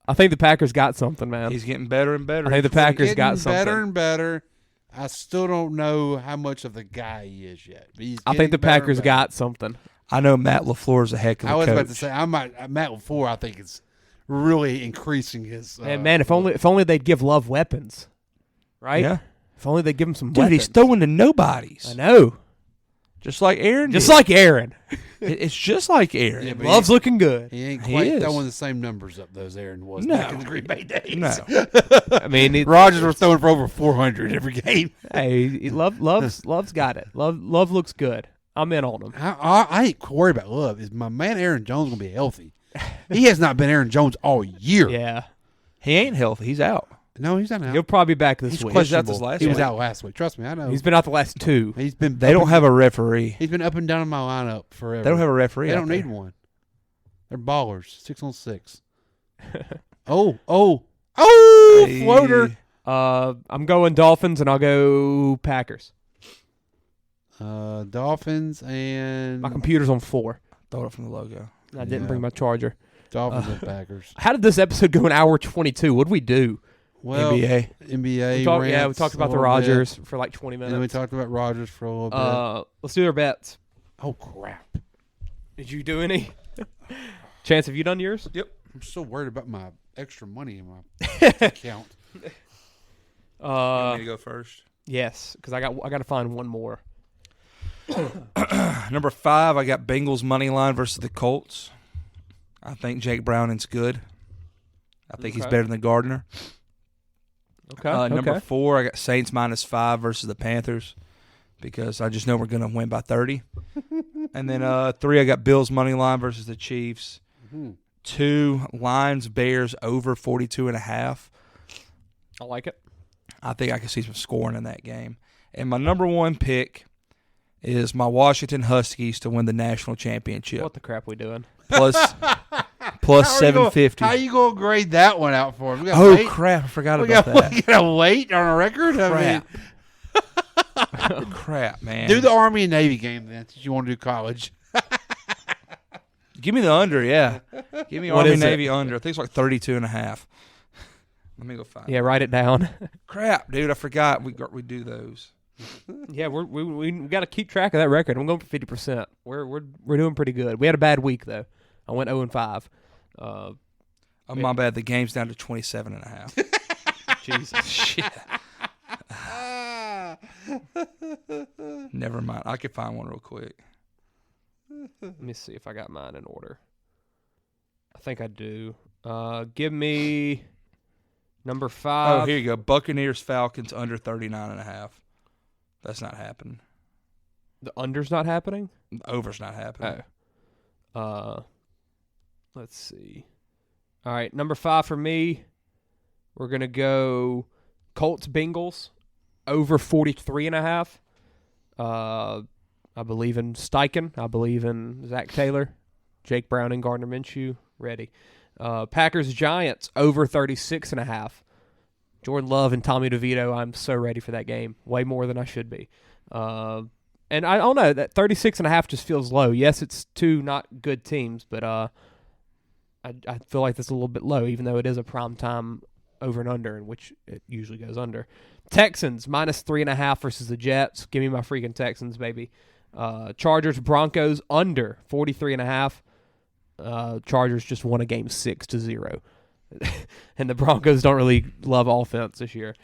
I think the Packers got something, man. He's getting better and better. I think the Packers got Getting something. better and better. I still don't know how much of the guy he is yet. But he's I think getting the better and Packers better. got something. I know Matt LaFleur is a heck of a I was coach. about to say Matt LaFleur. I think is really increasing his. And man, if only they'd give Love weapons, right? Yeah. If only they'd give him some Dude, weapons. he's throwing to nobodies. I know. Just like Aaron Just did. like Aaron. It's just like Aaron. Yeah, but Love's looking good. he ain't He quite is. throwing the same numbers up those Aaron was No. back in the Green Bay days. No. I mean, Rodgers was throwing for over 400 every game. hey, Love's got it. Love looks good. I'm in on him. I ain't worried about Love. Is my man Aaron Jones gonna be healthy? He has not been Aaron Jones all year. Yeah, He ain't healthy. He's out. No, he's not out. he'll probably be back this He's week. questionable. He was out this last He was week. out last week. Trust me, I know. He's been out the last 2. He's been. They don't have a referee. He's been up and down in my lineup forever. They don't have a referee. They out don't there. need one. They're ballers. 6 on 6. Oh! Hey. Floater. I'm going Dolphins, and I'll go Packers. Dolphins and My computer's on 4. Throw it from the logo. I didn't Yeah. bring my charger. Dolphins and Packers. How did this episode go an hour 22? What'd we do? Well, NBA. NBA. We talked rants about a the little Rodgers bit. for like 20 And then we minutes. talked about Rodgers for a little bit. Let's do our bets. Oh crap! Did you do any? Chance, have you done yours? Yep. I'm still worried about my extra money in my account. You want me to go first? Yes, because I got to find one more. Number 5, I got Bengals money line versus the Colts. I think Jake Browning's good. I think he's Okay. better than Gardner. Okay. Number 4, I got Saints -5 versus the Panthers because I just know we're going to win by 30. And then 3, I got Bills money line versus the Chiefs. 2, Lions Bears over 42.5. I like it. I think I can see some scoring in that game. And my number 1 pick is my Washington Huskies to win the national championship. What the crap we doing? plus plus How are you gonna- 750. How you gonna grade that one out for us? We gotta Oh wait. crap! I forgot We about gotta, that. we gotta wait on a record. Crap. Crap, man. Do the Army and Navy game then, since you want to do college. Give me the under, yeah. Give me What Army is it? Navy under. I think it's like 32.5. Let me go find. Yeah, write it down. Crap, dude! I forgot we do those. Yeah, we got to keep track of that record. I'm going for 50%. We're doing pretty good. We had a bad week though. I went 0-5. Oh, my bad. The game's down to 27.5. Jesus. Shit. Never mind. I could find one real quick. Let me see if I got mine in order. I think I do. Give me number 5. Oh, here you go. Buccaneers Falcons under 39.5. That's not happening. The under's not happening? The over's not happening. Oh. Let's see. All right, number 5 for me. We're gonna go Colts Bengals over 43.5. I believe in Steichen. I believe in Zach Taylor, Jake Browning, Gardner Minshew. Ready. Packers Giants over 36.5. Jordan Love and Tommy DeVito. I'm so ready for that game. Way more than I should be. And I don't know, that 36.5 just feels low. Yes, it's two not good teams, but I feel like that's a little bit low, even though it is a primetime over and under, in which it usually goes under. Texans minus 3.5 versus the Jets. Give me my freaking Texans, baby. Chargers Broncos under 43.5. Chargers just won a game 6-0. And the Broncos don't really love offense this year.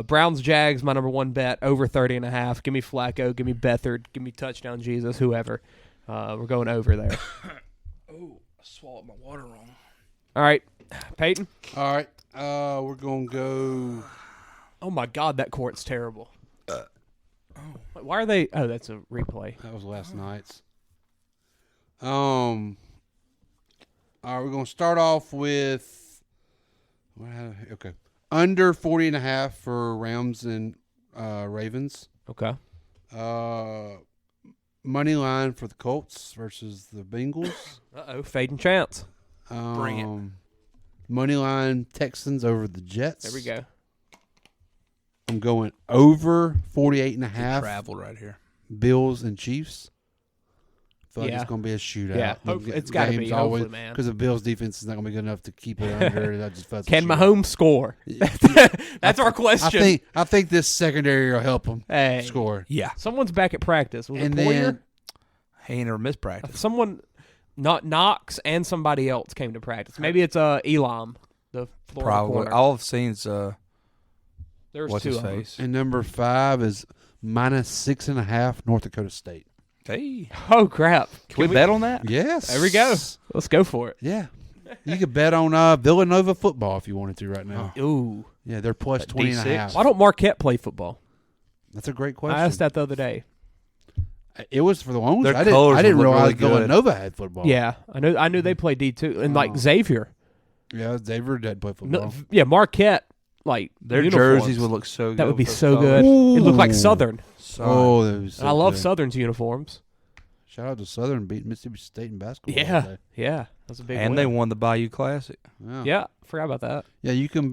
Browns Jags, my number 1 bet, over 30.5. Give me Flacco, give me Beathard, give me touchdown Jesus, whoever. We're going over there. Oh, I swallowed my water wrong. All right, Peyton. All right. We're gonna go. Oh my God, that court's terrible. Why are they? Oh, that's a replay. That was last night's. All right, we're gonna start off with. Okay, under 40.5 for Rams and Ravens. Okay. Money line for the Colts versus the Bengals. Fading chance. Bring it. Money line Texans over the Jets. There we go. I'm going over 48.5. Travel right here. Bills and Chiefs. I feel like Yeah. it's going to be a shootout. Yeah, it's gotta be, hopefully, man. Because the Bills' defense is not going to be good enough to keep it under. I just felt it's a Can shootout. Mahomes score? That's our question. I think this secondary will help them Hey. score. Yeah. Someone's back at practice. Was And it Poyer? then He ain't never missed practice. Someone, not Knox and somebody else came to practice. Maybe it's Elam, the Florida Probably. corner. All I've seen is There's what's two his of them. face. and number 5 is minus 6.5 North Dakota State. Hey. Oh crap! Can we bet on that? Yes. There we go. Let's go for it. Yeah. You could bet on Villanova football if you wanted to right now. Ooh, Yeah, they're plus At 20.5. why don't Marquette play football? That's a great question. I asked that the other day. It was for the Loners. Their I colors didn't would look realize really good. Villanova had football. Yeah, I knew they played D2 and like Xavier. Yeah, Xavier did play football. No, yeah, Marquette. Like Their uniforms. jerseys would look so good. That would be with those so good. colors. It looked like Ooh. Southern. Oh, that was so And I love good. Southern's uniforms. Shout out to Southern beating Mississippi State in basketball. Yeah, today. yeah, that's a big. And win. they won the Bayou Classic. Yeah, forgot about that. Yeah, you can.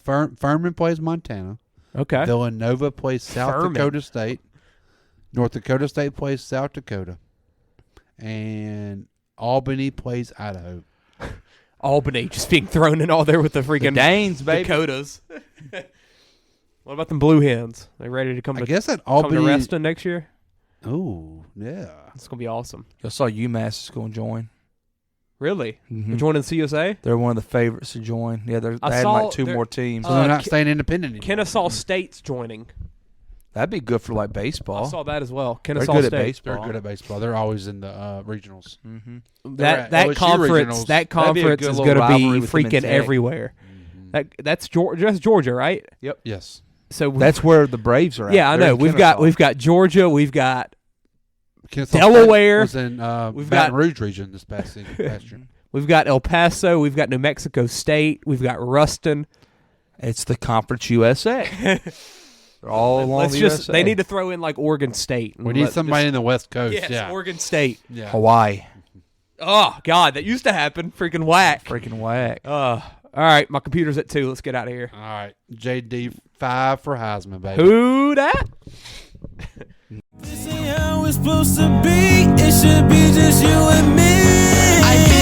Furman plays Montana. Okay. Villanova plays South Furman. Dakota State. North Dakota State plays South Dakota. And Albany plays Idaho. Albany just being thrown in all there with the freaking Danes, baby. Dakotas. What about them Blue Hens? They ready to come I to guess that come to Albany. Reston next year? Oh, yeah. It's gonna be awesome. I saw UMass is going to join. Really? Mhm. They're joining CUSA? They're one of the favorites to join. Yeah, they're I adding saw like 2 they're- more teams. So they're not Ke- staying independent anymore. Kennesaw State's joining. That'd be good for like I baseball. saw that as well. They're Kennesaw good at State. baseball. They're good at baseball. They're always in the regionals. Mm-hmm. That LSU conference regionals. that That'd be a conference good is little going to rivalry be with them and freaking Tech. everywhere. That's Georgia, right? Yes. So That's where the Braves are at. yeah, I They're know. in We've Kennesaw. got Georgia. We've got Kennesaw Delaware. State was in We've Baton got- Rouge region this past year. El Paso. We've got New Mexico State. We've got Ruston. It's the Conference USA. They're all along Let's the just USA. they need to throw in like Oregon State. We need somebody in the West Coast. Yes, yeah. Oregon State. Yeah. Hawaii. Oh God, that used to happen. Freaking whack. Freaking whack. All right, my computer's at 2. Let's get out of here. All right, JD 5 for Heisman, baby. Who that? This ain't how it's supposed to be. It should be just you and me. I feel